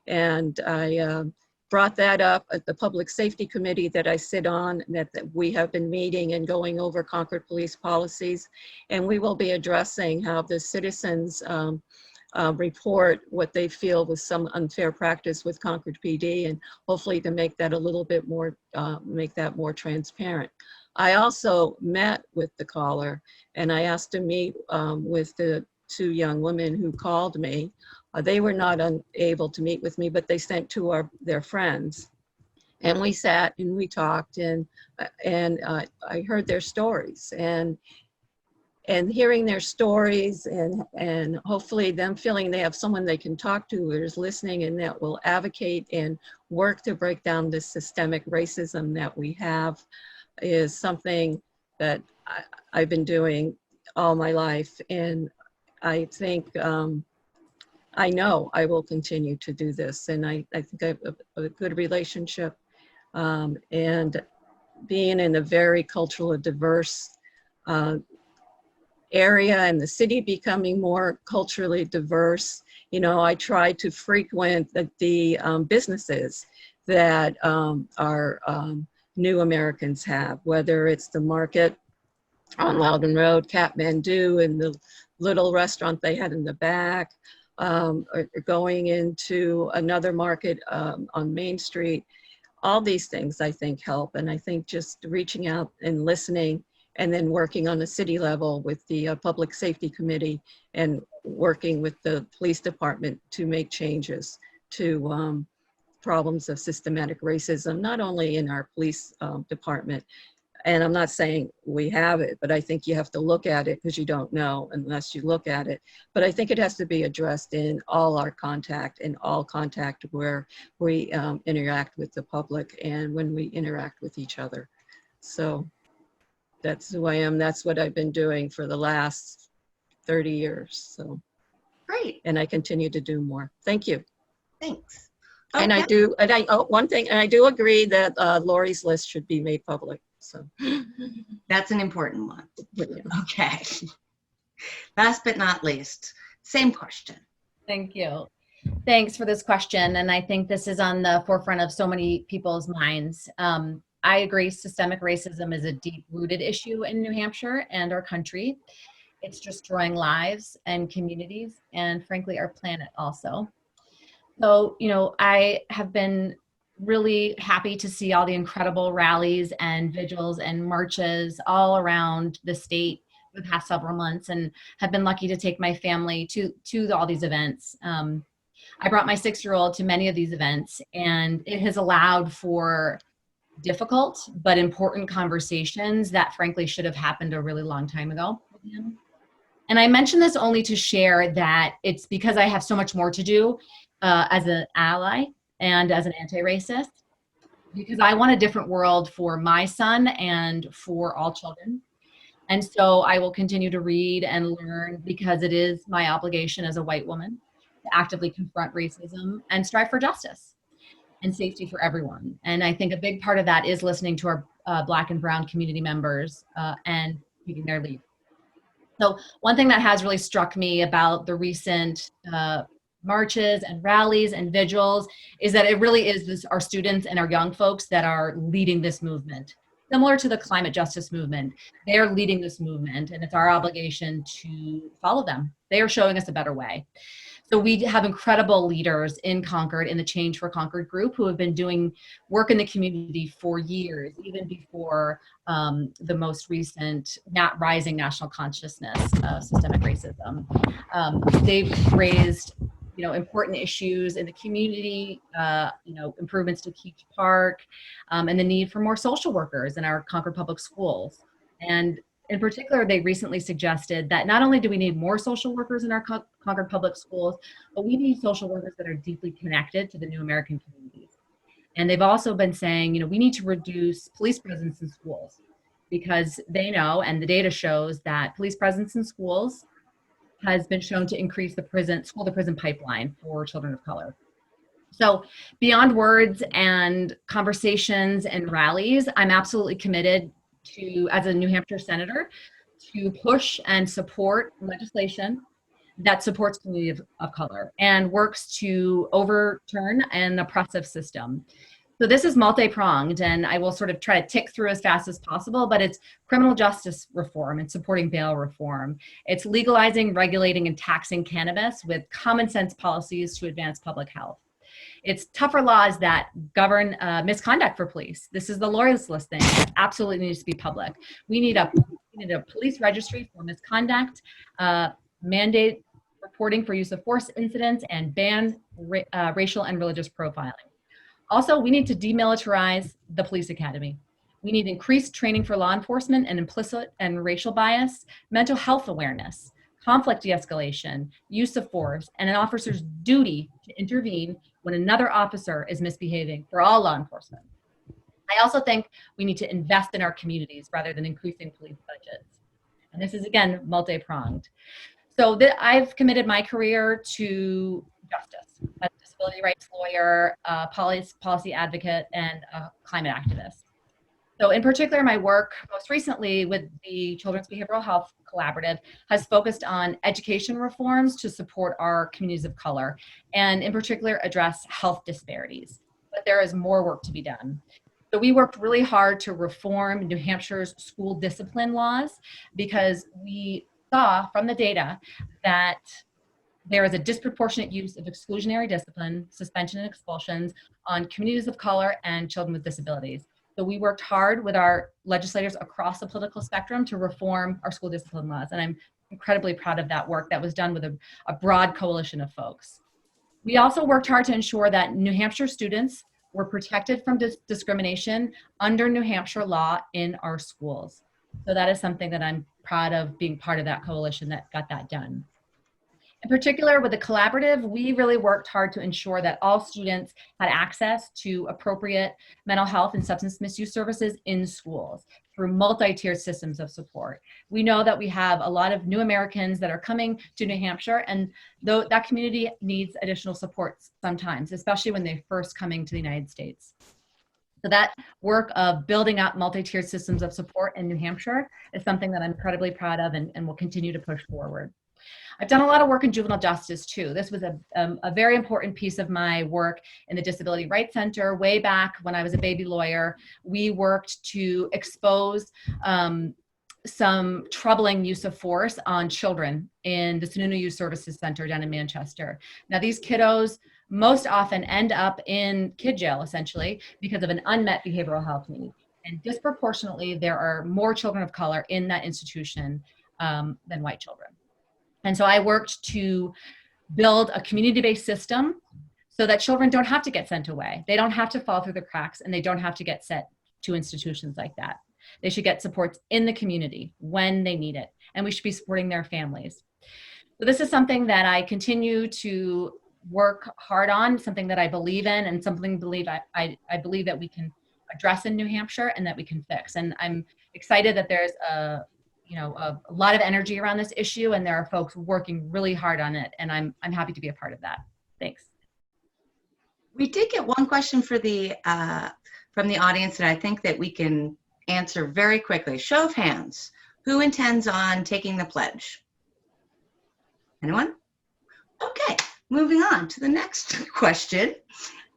And I brought that up at the public safety committee that I sit on, and that we have been meeting and going over Concord police policies. And we will be addressing how the citizens report what they feel was some unfair practice with Concord PD, and hopefully to make that a little bit more, make that more transparent. I also met with the caller, and I asked to meet with the 2 young women who called me. They were not able to meet with me, but they sent 2 of their friends. And we sat and we talked, and I heard their stories, and hearing their stories, and hopefully them feeling they have someone they can talk to who is listening and that will advocate and work to break down this systemic racism that we have, is something that I've been doing all my life. And I think, I know I will continue to do this. And I think I have a good relationship, and being in a very culturally diverse area, and the city becoming more culturally diverse. You know, I try to frequent the businesses that our new Americans have, whether it's the market on Loudon Road, Kathmandu, and the little restaurant they had in the back, or going into another market on Main Street. All these things I think help, and I think just reaching out and listening, and then working on the city level with the public safety committee, and working with the police department to make changes to problems of systematic racism, not only in our police department. And I'm not saying we have it, but I think you have to look at it, because you don't know unless you look at it. But I think it has to be addressed in all our contact, and all contact where we interact with the public, and when we interact with each other. So that's who I am. That's what I've been doing for the last 30 years. So Great, and I continue to do more. Thank you. thanks. And I Okay. do, and one thing, and I do agree that Lori's list should be made public. So That's an important one. yeah. Okay. Last but not least, same question. Thank you. Thanks for this question. And I think this is on the forefront of so many people's minds. I agree systemic racism is a deep-rooted issue in New Hampshire and our country. It's destroying lives and communities and frankly our planet also. So, I have been really happy to see all the incredible rallies and vigils and marches all around the state for the past several months, and have been lucky to take my family to all these events. I brought my 6-year-old to many of these events, and it has allowed for difficult but important conversations that frankly should have happened a really long time ago with him. And I mention this only to share that it's because I have so much more to do as an ally and as an anti-racist, because I want a different world for my son and for all children. And so I will continue to read and learn, because it is my obligation as a white woman to actively confront racism and strive for justice and safety for everyone. And I think a big part of that is listening to our Black and Brown community members and taking their lead. So one thing that has really struck me about the recent marches and rallies and vigils is that it really is our students and our young folks that are leading this movement. Similar to the climate justice movement, they are leading this movement, and it's our obligation to follow them. They are showing us a better way. So we have incredible leaders in Concord, in the Change for Concord group, who have been doing work in the community for years, even before the most recent rising national consciousness of systemic racism. They've raised important issues in the community, improvements to Keach Park, and the need for more social workers in our Concord public schools. And in particular, they recently suggested that not only do we need more social workers in our Concord public schools, but we need social workers that are deeply connected to the New American communities. And they've also been saying, we need to reduce police presence in schools, because they know, and the data shows, that police presence in schools has been shown to increase the school-to-prison pipeline for children of color. So beyond words and conversations and rallies, I'm absolutely committed to, as a New Hampshire senator, to push and support legislation that supports communities of color and works to overturn an oppressive system. So this is multi-pronged, and I will sort of try to tick through as fast as possible, but it's criminal justice reform and supporting bail reform. It's legalizing, regulating, and taxing cannabis with common sense policies to advance public health. It's tougher laws that govern misconduct for police. This is the lawyers list thing that absolutely needs to be public. We need a police registry for misconduct, mandate reporting for use of force incidents, and ban racial and religious profiling. Also, we need to demilitarize the police academy. We need increased training for law enforcement and implicit and racial bias, mental health awareness, conflict de-escalation, use of force, and an officer's duty to intervene when another officer is misbehaving for all law enforcement. I also think we need to invest in our communities rather than increasing police budgets. And this is, again, multi-pronged. So I've committed my career to justice as a disability rights lawyer, policy advocate, and a climate activist. So in particular, my work most recently with the Children's Behavioral Health Collaborative has focused on education reforms to support our communities of color, and in particular address health disparities. But there is more work to be done. So we worked really hard to reform New Hampshire's school discipline laws, because we saw from the data that there is a disproportionate use of exclusionary discipline, suspension and expulsions on communities of color and children with disabilities. So we worked hard with our legislators across the political spectrum to reform our school discipline laws. And I'm incredibly proud of that work that was done with a broad coalition of folks. We also worked hard to ensure that New Hampshire students were protected from discrimination under New Hampshire law in our schools. So that is something that I'm proud of, being part of that coalition that got that done. In particular, with the collaborative, we really worked hard to ensure that all students had access to appropriate mental health and substance misuse services in schools through multi-tiered systems of support. We know that we have a lot of new Americans that are coming to New Hampshire, and that community needs additional support sometimes, especially when they're first coming to the United States. So that work of building up multi-tiered systems of support in New Hampshire is something that I'm incredibly proud of and will continue to push forward. I've done a lot of work in juvenile justice too. This was a very important piece of my work in the Disability Rights Center way back when I was a baby lawyer. We worked to expose some troubling use of force on children in the Sununu Youth Services Center down in Manchester. Now, these kiddos most often end up in kid jail, essentially, because of an unmet behavioral health need. And disproportionately, there are more children of color in that institution than white children. And so I worked to build a community-based system so that children don't have to get sent away. They don't have to fall through the cracks, and they don't have to get sent to institutions like that. They should get supports in the community when they need it, and we should be supporting their families. So this is something that I continue to work hard on, something that I believe in, and something I believe that we can address in New Hampshire and that we can fix. And I'm excited that there's a lot of energy around this issue, and there are folks working really hard on it, and I'm happy to be a part of that. Thanks. We did get one question for the from the audience that I think that we can answer very quickly. Show of hands. Who intends on taking the pledge? Anyone? Okay, moving on to the next question.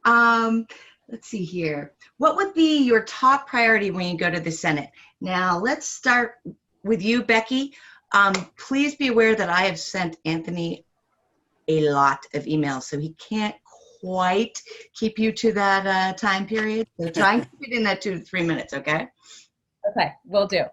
Let's see here. What would be your top priority when you go to the Senate? Now, let's start with you, Becky. Please be aware that I have sent Anthony a lot of emails, so he can't quite keep you to that time period. So try and keep it in that 2 to 3 minutes, okay? Okay, will do.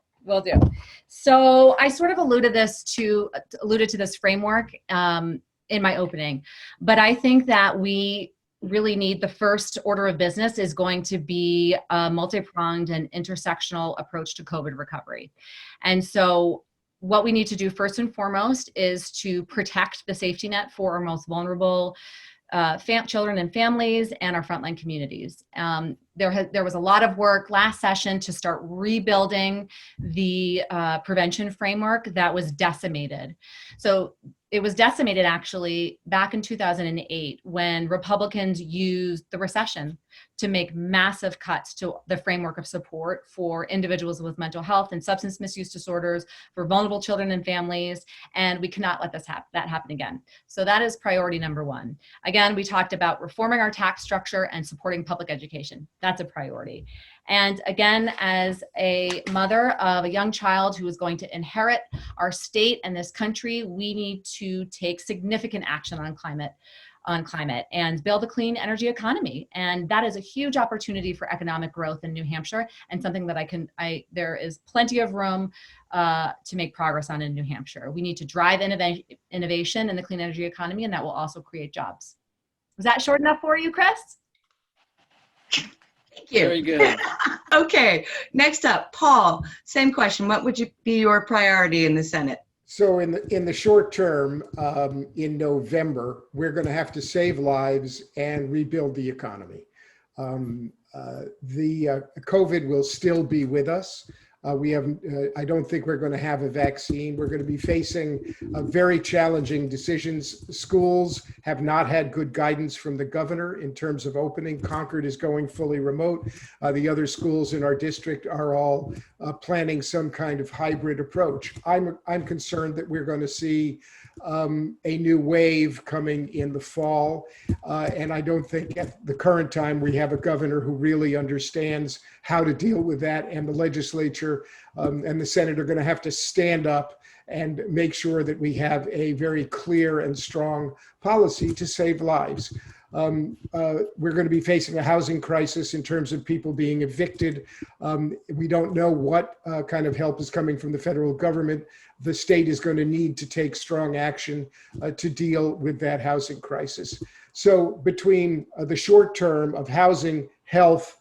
So I sort of alluded to this framework in my opening, but I think that we really need, the first order of business is going to be a multi-pronged and intersectional approach to COVID recovery. And so what we need to do first and foremost is to protect the safety net for our most vulnerable children and families and our frontline communities. There was a lot of work last session to start rebuilding the prevention framework that was decimated. So it was decimated actually back in 2008 when Republicans used the recession to make massive cuts to the framework of support for individuals with mental health and substance misuse disorders, for vulnerable children and families, and we cannot let that happen again. So that is priority number one. Again, we talked about reforming our tax structure and supporting public education. That's a priority. And again, as a mother of a young child who is going to inherit our state and this country, we need to take significant action on climate and build a clean energy economy. And that is a huge opportunity for economic growth in New Hampshire, and something that there is plenty of room to make progress on in New Hampshire. We need to drive innovation in the clean energy economy, and that will also create jobs. Was that short enough for you, Chris? Thank you. Very good. Okay, next up, Paul, same question. What would be your priority in the Senate? So in the short term, in November, we're going to have to save lives and rebuild the economy. The COVID will still be with us. I don't think we're going to have a vaccine. We're going to be facing very challenging decisions. Schools have not had good guidance from the governor in terms of opening. Concord is going fully remote. The other schools in our district are all planning some kind of hybrid approach. I'm concerned that we're going to see a new wave coming in the fall. And I don't think at the current time we have a governor who really understands how to deal with that, and the legislature and the Senate are going to have to stand up and make sure that we have a very clear and strong policy to save lives. We're going to be facing a housing crisis in terms of people being evicted. We don't know what kind of help is coming from the federal government. The state is going to need to take strong action to deal with that housing crisis. So between the short term of housing, health,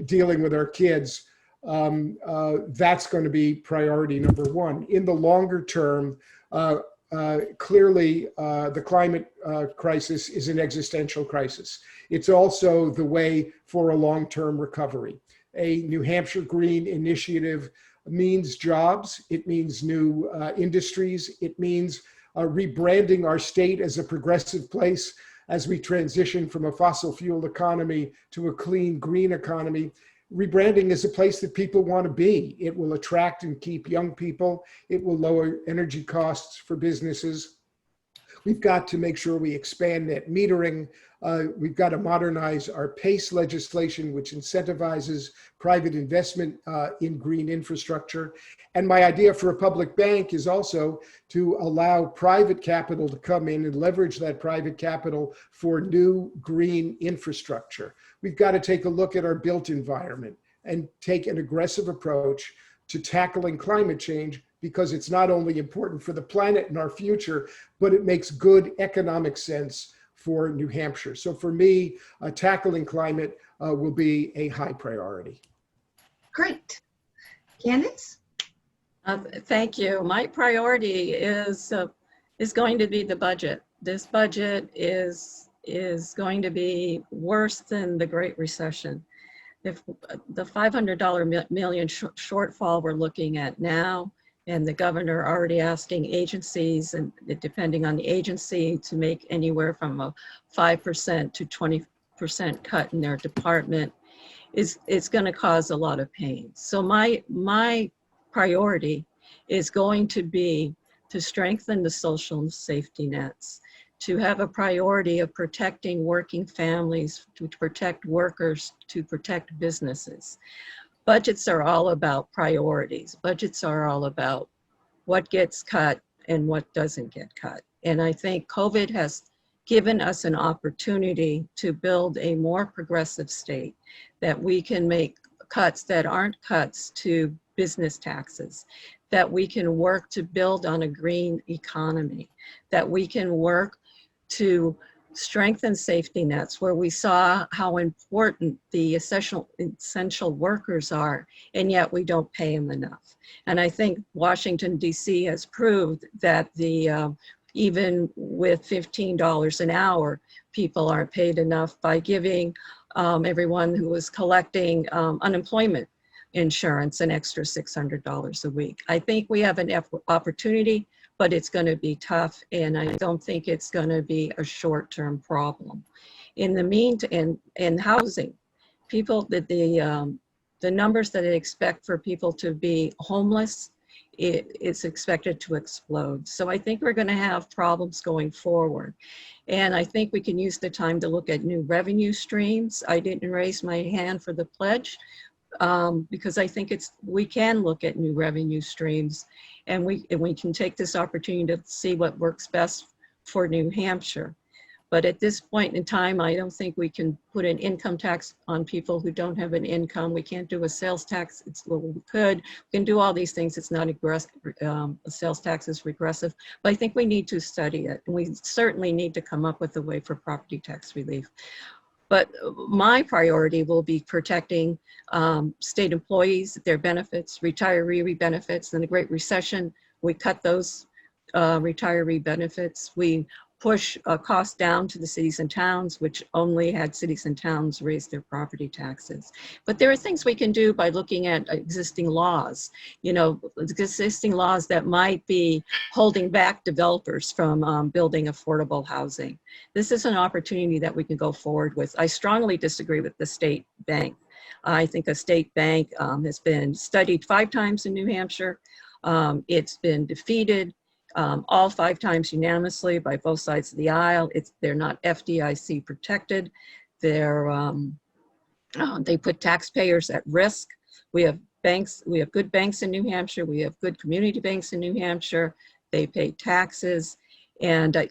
dealing with our kids, that's going to be priority number one. In the longer term, clearly the climate crisis is an existential crisis. It's also the way for a long-term recovery. A New Hampshire Green Initiative means jobs. It means new industries. It means rebranding our state as a progressive place as we transition from a fossil fuel economy to a clean, green economy. rebranding is a place that people want to be. It will attract and keep young people. It will lower energy costs for businesses. We've got to make sure we expand net metering. We've got to modernize our PACE legislation, which incentivizes private investment in green infrastructure. And my idea for a public bank is also to allow private capital to come in and leverage that private capital for new green infrastructure. We've got to take a look at our built environment and take an aggressive approach to tackling climate change, because it's not only important for the planet and our future, but it makes good economic sense for New Hampshire. So for me, tackling climate will be a high priority. Great. Candace? Thank you. My priority is going to be the budget. This budget is going to be worse than the Great Recession. If the $500 million shortfall we're looking at now, and the governor already asking agencies, and depending on the agency, to make anywhere from a 5% to 20% cut in their department, it's going to cause a lot of pain. So my priority is going to be to strengthen the social safety nets, to have a priority of protecting working families, to protect workers, to protect businesses. Budgets are all about priorities. Budgets are all about what gets cut and what doesn't get cut. And I think COVID has given us an opportunity to build a more progressive state, that we can make cuts that aren't cuts to business taxes, that we can work to build on a green economy, that we can work to strengthen safety nets, where we saw how important the essential workers are, and yet we don't pay them enough. And I think Washington, D.C. has proved that even with $15 an hour, people aren't paid enough by giving everyone who was collecting unemployment insurance an extra $600 a week. I think we have an opportunity, but it's going to be tough, and I don't think it's going to be a short-term problem. In the meantime, in housing, people, the numbers that they expect for people to be homeless, it's expected to explode. So I think we're going to have problems going forward. And I think we can use the time to look at new revenue streams. I didn't raise my hand for the pledge, because I think we can look at new revenue streams, and we can take this opportunity to see what works best for New Hampshire. But at this point in time, I don't think we can put an income tax on people who don't have an income. We can't do a sales tax. We can do all these things. It's not aggressive. A sales tax is regressive, but I think we need to study it. And we certainly need to come up with a way for property tax relief. But my priority will be protecting state employees, their benefits, retiree benefits. In the Great Recession, we cut those retiree benefits. We push costs down to the cities and towns, which only had cities and towns raise their property taxes. But there are things we can do by looking at existing laws, existing laws that might be holding back developers from building affordable housing. This is an opportunity that we can go forward with. I strongly disagree with the state bank. I think a state bank has been studied 5 times in New Hampshire. It's been defeated all 5 times unanimously by both sides of the aisle. They're not FDIC protected. They put taxpayers at risk. We have banks, we have good banks in New Hampshire. We have good community banks in New Hampshire. They pay taxes. And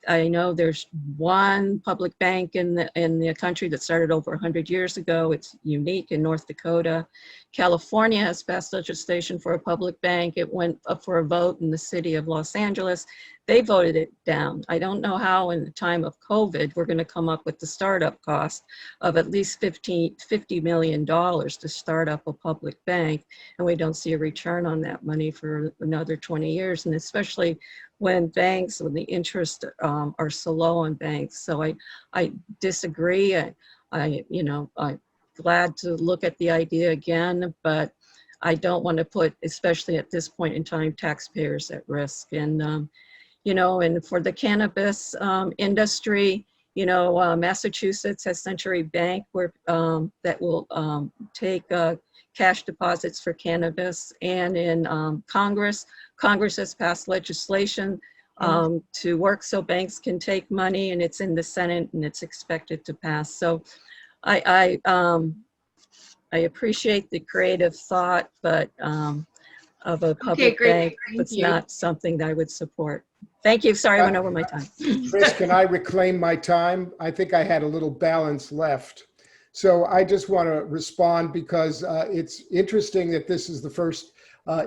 I know there's one public bank in the country that started over 100 years ago. It's unique in North Dakota. California has passed legislation for a public bank. It went up for a vote in the city of Los Angeles. They voted it down. I don't know how in the time of COVID, we're going to come up with the startup cost of at least $50 million to start up a public bank. And we don't see a return on that money for another 20 years. And especially when the interest are so low on banks. So I disagree. I'm glad to look at the idea again, but I don't want to put, especially at this point in time, taxpayers at risk. And and for the cannabis industry, Massachusetts has Century Bank that will take cash deposits for cannabis. And in Congress has passed legislation to work so banks can take money, and it's in the Senate and it's expected to pass. So I appreciate the creative thought, but of a public bank, it's not something that I would support. Thank you. Sorry, I went over my time. Chris, can I reclaim my time? I think I had a little balance left. So I just want to respond because it's interesting that this is the first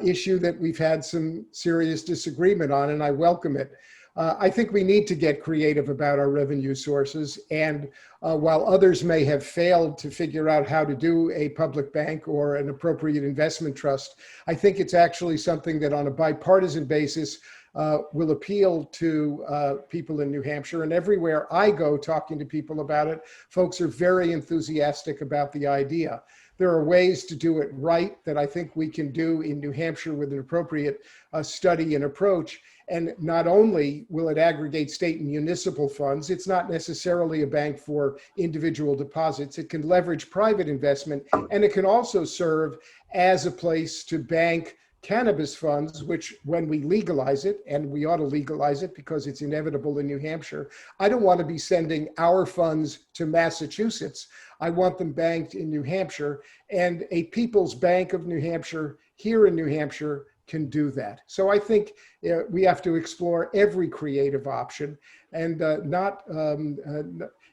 issue that we've had some serious disagreement on, and I welcome it. I think we need to get creative about our revenue sources. And while others may have failed to figure out how to do a public bank or an appropriate investment trust, I think it's actually something that on a bipartisan basis will appeal to people in New Hampshire. And everywhere I go talking to people about it, folks are very enthusiastic about the idea. There are ways to do it right that I think we can do in New Hampshire with an appropriate study and approach. And not only will it aggregate state and municipal funds, it's not necessarily a bank for individual deposits. It can leverage private investment, and it can also serve as a place to bank cannabis funds, which when we legalize it, and we ought to legalize it because it's inevitable in New Hampshire, I don't want to be sending our funds to Massachusetts. I want them banked in New Hampshire, and a People's Bank of New Hampshire here in New Hampshire can do that. So I think we have to explore every creative option, and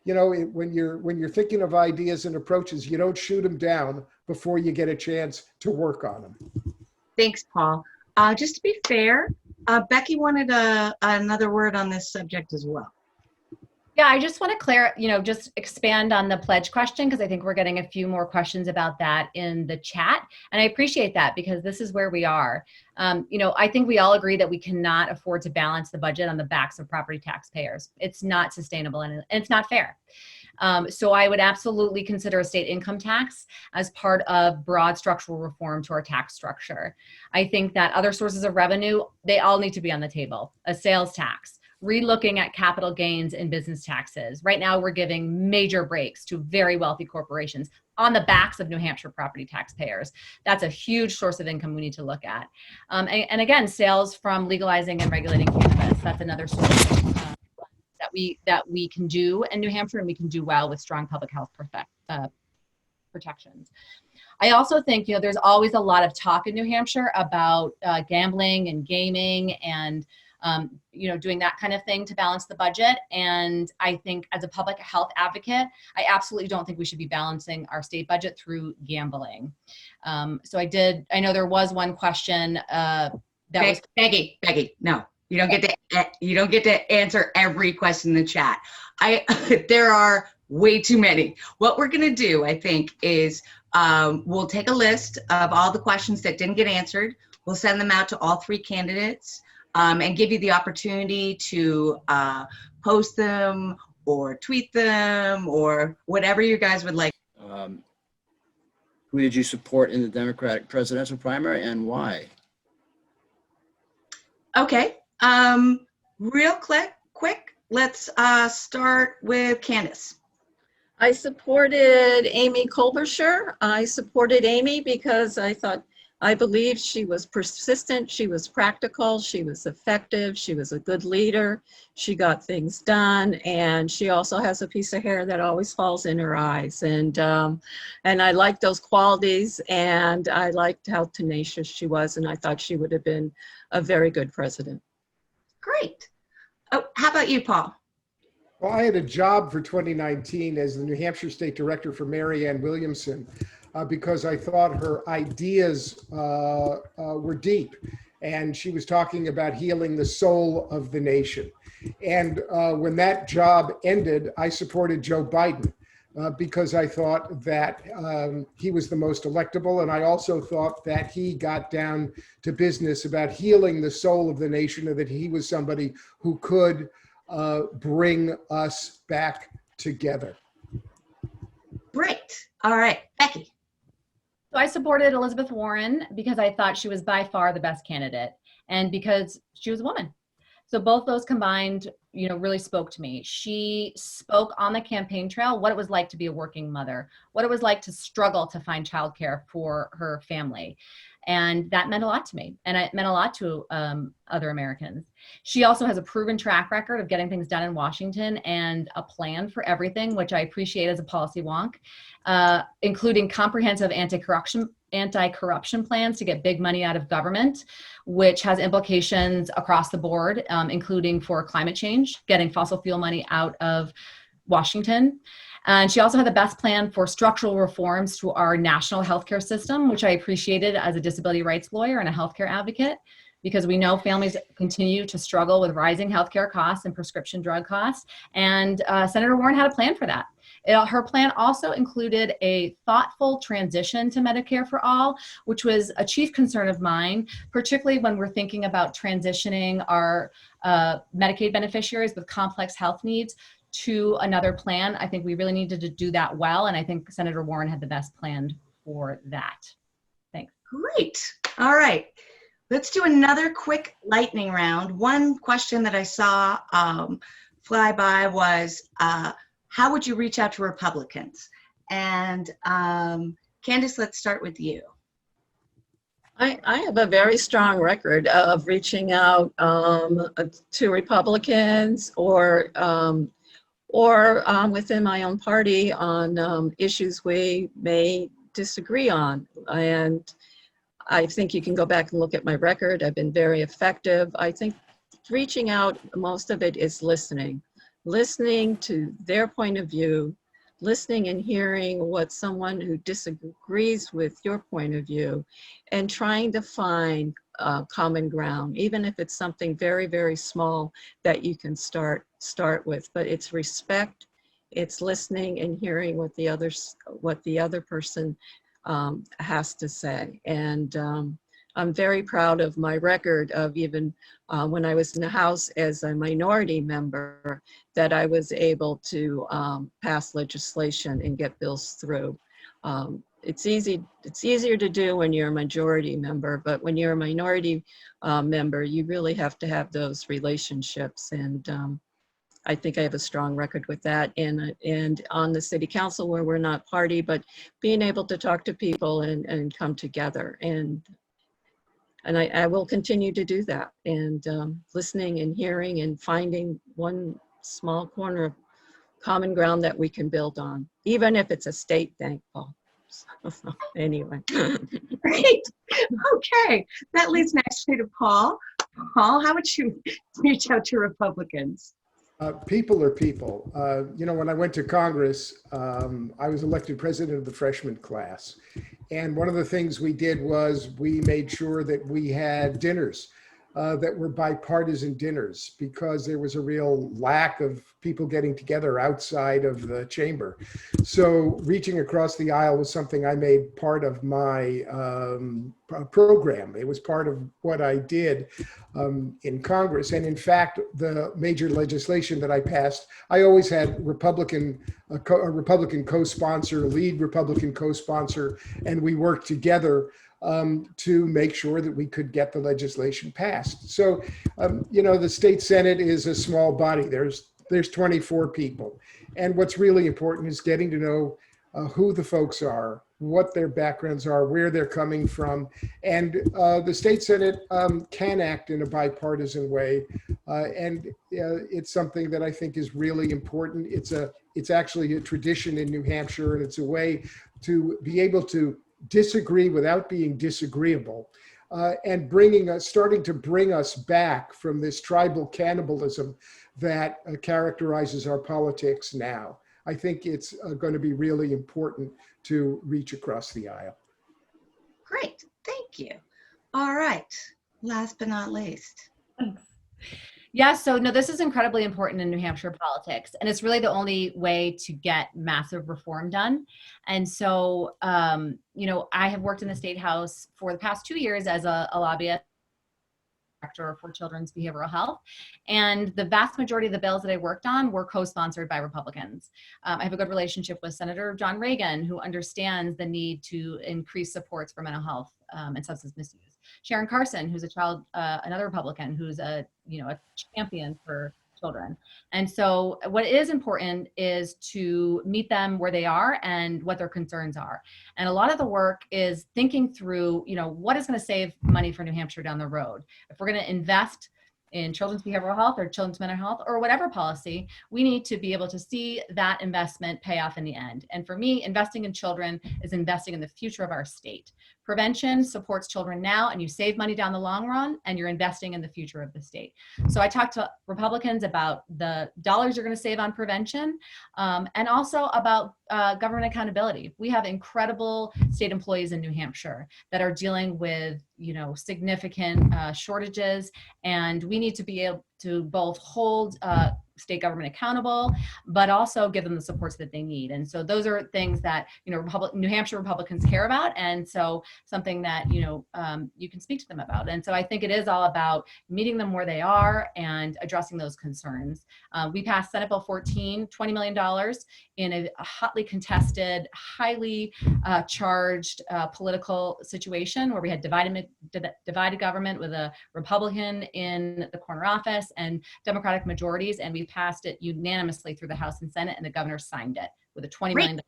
when you're thinking of ideas and approaches, you don't shoot them down before you get a chance to work on them. Thanks, Paul. Just to be fair, Becky wanted another word on this subject as well. Yeah, I just want to just expand on the pledge question, because I think we're getting a few more questions about that in the chat. And I appreciate that, because this is where we are. I think we all agree that we cannot afford to balance the budget on the backs of property taxpayers. It's not sustainable and it's not fair. So I would absolutely consider a state income tax as part of broad structural reform to our tax structure. I think that other sources of revenue, they all need to be on the table. A sales tax, relooking at capital gains and business taxes. Right now, we're giving major breaks to very wealthy corporations on the backs of New Hampshire property taxpayers. That's a huge source of income we need to look at. And again, sales from legalizing and regulating cannabis. That's another source that we can do in New Hampshire, and we can do well with strong public health protections. I also think, there's always a lot of talk in New Hampshire about gambling and gaming and doing that kind of thing to balance the budget. And I think as a public health advocate, I absolutely don't think we should be balancing our state budget through gambling. So I know there was one question that was Becky, no, you don't get to answer every question in the chat. There are way too many. What we're going to do, I think, is we'll take a list of all the questions that didn't get answered. We'll send them out to all three candidates. And give you the opportunity to post them or tweet them or whatever you guys would like. Who did you support in the Democratic presidential primary and why? Okay, real quick, let's start with Candace. I supported Amy Klobuchar. I supported Amy because I believe she was persistent, she was practical, she was effective, she was a good leader, she got things done, and she also has a piece of hair that always falls in her eyes. And I liked those qualities, and I liked how tenacious she was, and I thought she would have been a very good president. Great. Oh, how about you, Paul? Well, I had a job for 2019 as the New Hampshire State Director for Mary Ann Williamson. Because I thought her ideas were deep, and she was talking about healing the soul of the nation. And when that job ended, I supported Joe Biden because I thought that he was the most electable, and I also thought that he got down to business about healing the soul of the nation, and that he was somebody who could bring us back together. Great. All right, Becky. So I supported Elizabeth Warren because I thought she was by far the best candidate, and because she was a woman. So both those combined, really spoke to me. She spoke on the campaign trail what it was like to be a working mother, what it was like to struggle to find childcare for her family. And that meant a lot to me. And it meant a lot to other Americans. She also has a proven track record of getting things done in Washington and a plan for everything, which I appreciate as a policy wonk, including comprehensive anti-corruption plans to get big money out of government, which has implications across the board, including for climate change, getting fossil fuel money out of Washington. And she also had the best plan for structural reforms to our national healthcare system, which I appreciated as a disability rights lawyer and a healthcare advocate, because we know families continue to struggle with rising healthcare costs and prescription drug costs. And Senator Warren had a plan for that. Her plan also included a thoughtful transition to Medicare for all, which was a chief concern of mine, particularly when we're thinking about transitioning our Medicaid beneficiaries with complex health needs to another plan. I think we really needed to do that well, and I think Senator Warren had the best plan for that. Thanks. Great. All right. Let's do another quick lightning round. One question that I saw fly by was, how would you reach out to Republicans? And Candace, let's start with you. I have a very strong record of reaching out to Republicans or within my own party on issues we may disagree on. And I think you can go back and look at my record. I've been very effective. I think reaching out, most of it is listening to their point of view, listening and hearing what someone who disagrees with your point of view, and trying to find common ground, even if it's something very, very small that you can start with. But it's respect, it's listening and hearing what the other person has to say. And I'm very proud of my record of even when I was in the House as a minority member, that I was able to pass legislation and get bills through. It's easier to do when you're a majority member, but when you're a minority member, you really have to have those relationships. And I think I have a strong record with that. And on the city council, where we're not party, but being able to talk to people and come together. And I will continue to do that. And listening and hearing and finding one small corner of common ground that we can build on, even if it's a state thing, Paul. So, anyway. Great. Okay. That leads nicely to Paul. Paul, how would you reach out to Republicans? People are people. When I went to Congress, I was elected president of the freshman class. And one of the things we did was we made sure that we had dinners that were bipartisan dinners, because there was a real lack of people getting together outside of the chamber. So reaching across the aisle was something I made part of my program. It was part of what I did in Congress. And in fact, the major legislation that I passed, I always had a Republican co-sponsor, lead Republican co-sponsor, and we worked together to make sure that we could get the legislation passed. So, the state Senate is a small body. There's 24 people. And what's really important is getting to know who the folks are, what their backgrounds are, where they're coming from. And the state Senate can act in a bipartisan way. And it's something that I think is really important. It's actually a tradition in New Hampshire, and it's a way to be able to disagree without being disagreeable, and starting to bring us back from this tribal cannibalism that characterizes our politics now. I think it's going to be really important to reach across the aisle. Great, thank you. All right, last but not least. Yeah, so no, this is incredibly important in New Hampshire politics, and it's really the only way to get massive reform done. And so, I have worked in the State House for the past 2 years as a lobbyist director for children's behavioral health. And the vast majority of the bills that I worked on were co-sponsored by Republicans. I have a good relationship with Senator John Reagan, who understands the need to increase supports for mental health and substance misuse. Sharon Carson, who's another Republican, who's a champion for children. And so what is important is to meet them where they are and what their concerns are. And a lot of the work is thinking through, what is going to save money for New Hampshire down the road. If we're going to invest in children's behavioral health or children's mental health or whatever policy, we need to be able to see that investment pay off in the end. And for me, investing in children is investing in the future of our state. Prevention supports children now, and you save money down the long run, and you're investing in the future of the state. So I talked to Republicans about the dollars you're going to save on prevention, and also about government accountability. We have incredible state employees in New Hampshire that are dealing with, significant shortages, and we need to be able to both hold state government accountable, but also give them the supports that they need. And so those are things that, New Hampshire Republicans care about. And so something that, you can speak to them about. And so I think it is all about meeting them where they are and addressing those concerns. We passed Senate Bill 14, $20 million in a hotly contested, highly charged political situation where we had divided government with a Republican in the corner office and Democratic majorities, and we passed it unanimously through the House and Senate, and the governor signed it with a $20 million.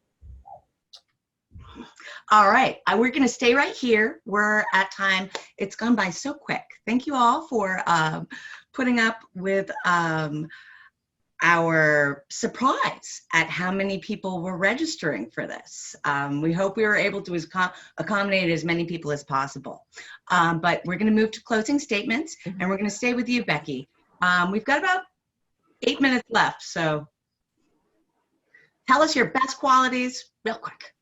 All right, we're going to stay right here. We're at time. It's gone by so quick. Thank you all for putting up with our surprise at how many people were registering for this. We hope we were able to accommodate as many people as possible. But we're going to move to closing statements, and we're going to stay with you, Becky. We've got about 8 minutes left, so tell us your best qualities real quick.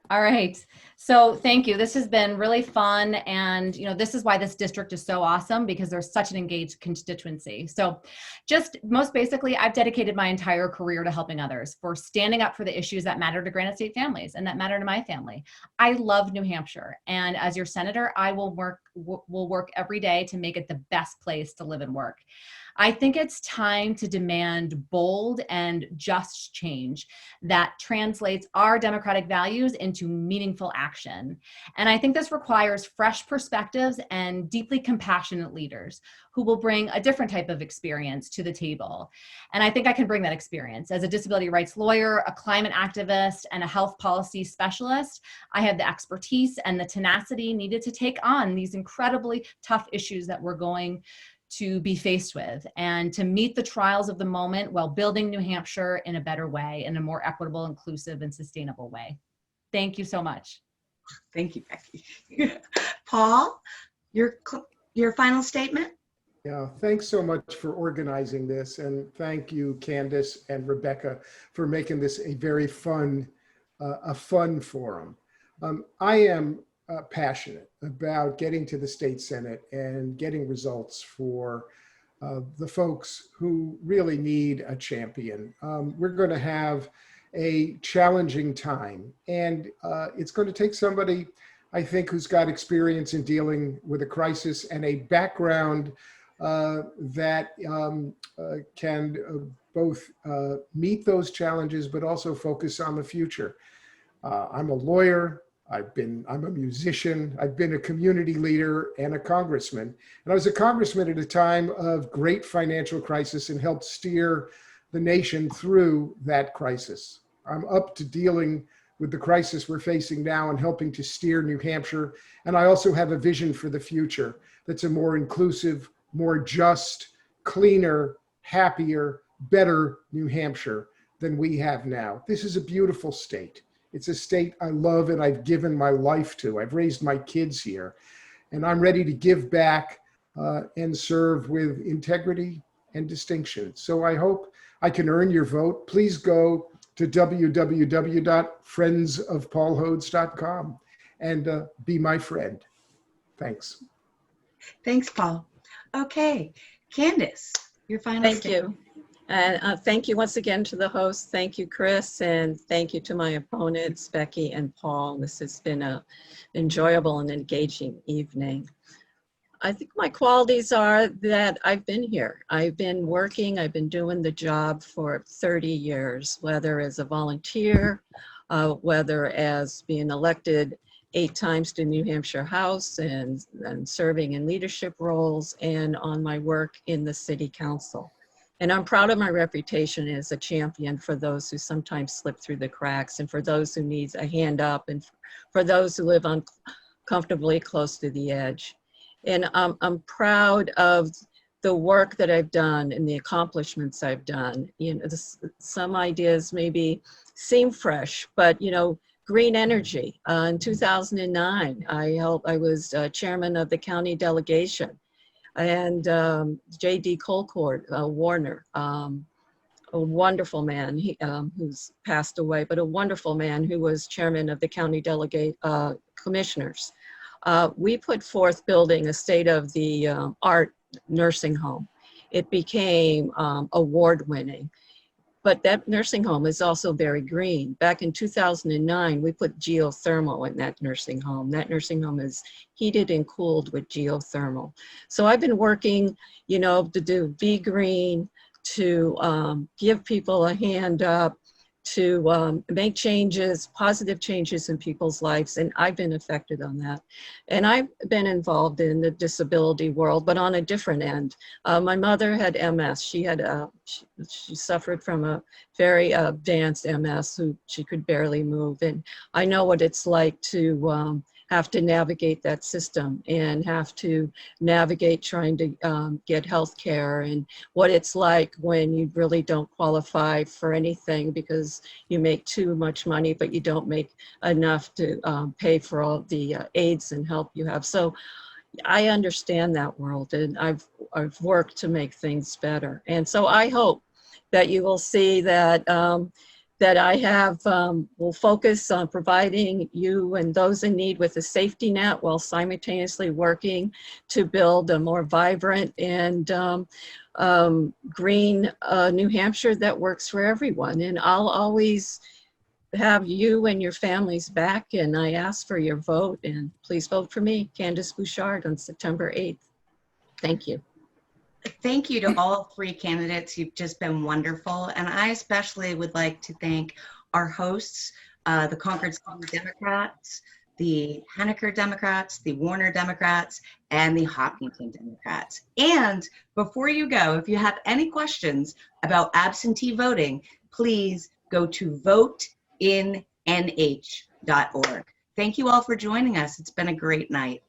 All right. So thank you. This has been really fun. And, this is why this district is so awesome, because there's such an engaged constituency. So just most basically, I've dedicated my entire career to helping others, for standing up for the issues that matter to Granite State families and that matter to my family. I love New Hampshire. And as your senator, I will work every day to make it the best place to live and work. I think it's time to demand bold and just change that translates our democratic values into meaningful action. And I think this requires fresh perspectives and deeply compassionate leaders who will bring a different type of experience to the table. And I think I can bring that experience. As a disability rights lawyer, a climate activist, and a health policy specialist, I have the expertise and the tenacity needed to take on these incredibly tough issues that we're going to be faced with, and to meet the trials of the moment while building New Hampshire in a better way, in a more equitable, inclusive, and sustainable way. Thank you so much. Thank you, Becky. Paul, your final statement? Yeah, thanks so much for organizing this, and thank you, Candace and Rebecca, for making this a very fun forum. I am passionate about getting to the state Senate and getting results for the folks who really need a champion. We're going to have a challenging time, and it's going to take somebody, I think, who's got experience in dealing with a crisis and a background that can both meet those challenges, but also focus on the future. I'm a lawyer. I'm a musician. I've been a community leader and a congressman. And I was a congressman at a time of great financial crisis and helped steer the nation through that crisis. I'm up to dealing with the crisis we're facing now and helping to steer New Hampshire. And I also have a vision for the future that's a more inclusive, more just, cleaner, happier, better New Hampshire than we have now. This is a beautiful state. It's a state I love and I've given my life to. I've raised my kids here, and I'm ready to give back and serve with integrity and distinction. So I hope I can earn your vote. Please go to www.friendsofpaulhodes.com and be my friend. Thanks. Thanks, Paul. Okay, Candace, your final statement. Thank you. And thank you once again to the host. Thank you, Chris, and thank you to my opponents, Becky and Paul. This has been an enjoyable and engaging evening. I think my qualities are that I've been here. I've been working, I've been doing the job for 30 years, whether as a volunteer, whether as being elected 8 times to New Hampshire House and serving in leadership roles and on my work in the city council. And I'm proud of my reputation as a champion for those who sometimes slip through the cracks and for those who need a hand up and for those who live uncomfortably close to the edge. And I'm proud of the work that I've done and the accomplishments I've done. You know, some ideas maybe seem fresh, but you know, green energy. In 2009, I was chairman of the county delegation, and J.D. Concord, Warner, a wonderful man, who's passed away, but a wonderful man who was chairman of the county delegate commissioners. We put forth building a state-of-the-art nursing home. It became award-winning. But that nursing home is also very green. Back in 2009, we put geothermal in that nursing home. That nursing home is heated and cooled with geothermal. So I've been working, you know, to be green, to give people a hand up, to make changes, positive changes in people's lives. And I've been affected on that. And I've been involved in the disability world, but on a different end. My mother had MS. She had she suffered from a very advanced MS. She could barely move. And I know what it's like to have to navigate that system and have to navigate trying to get health care, and what it's like when you really don't qualify for anything because you make too much money, but you don't make enough to pay for all the aids and help you have. So I understand that world, and I've worked to make things better. And so I hope that you will see that that I have will focus on providing you and those in need with a safety net while simultaneously working to build a more vibrant and green New Hampshire that works for everyone. And I'll always have you and your families back, and I ask for your vote, and please vote for me, Candace Bouchard, on September 8th. Thank you. Thank you to all 3 candidates. You've just been wonderful. And I especially would like to thank our hosts, the Concord City Democrats, the Henniker Democrats, the Warner Democrats, and the Hopkinton Democrats. And before you go, if you have any questions about absentee voting, please go to voteinnh.org. Thank you all for joining us. It's been a great night.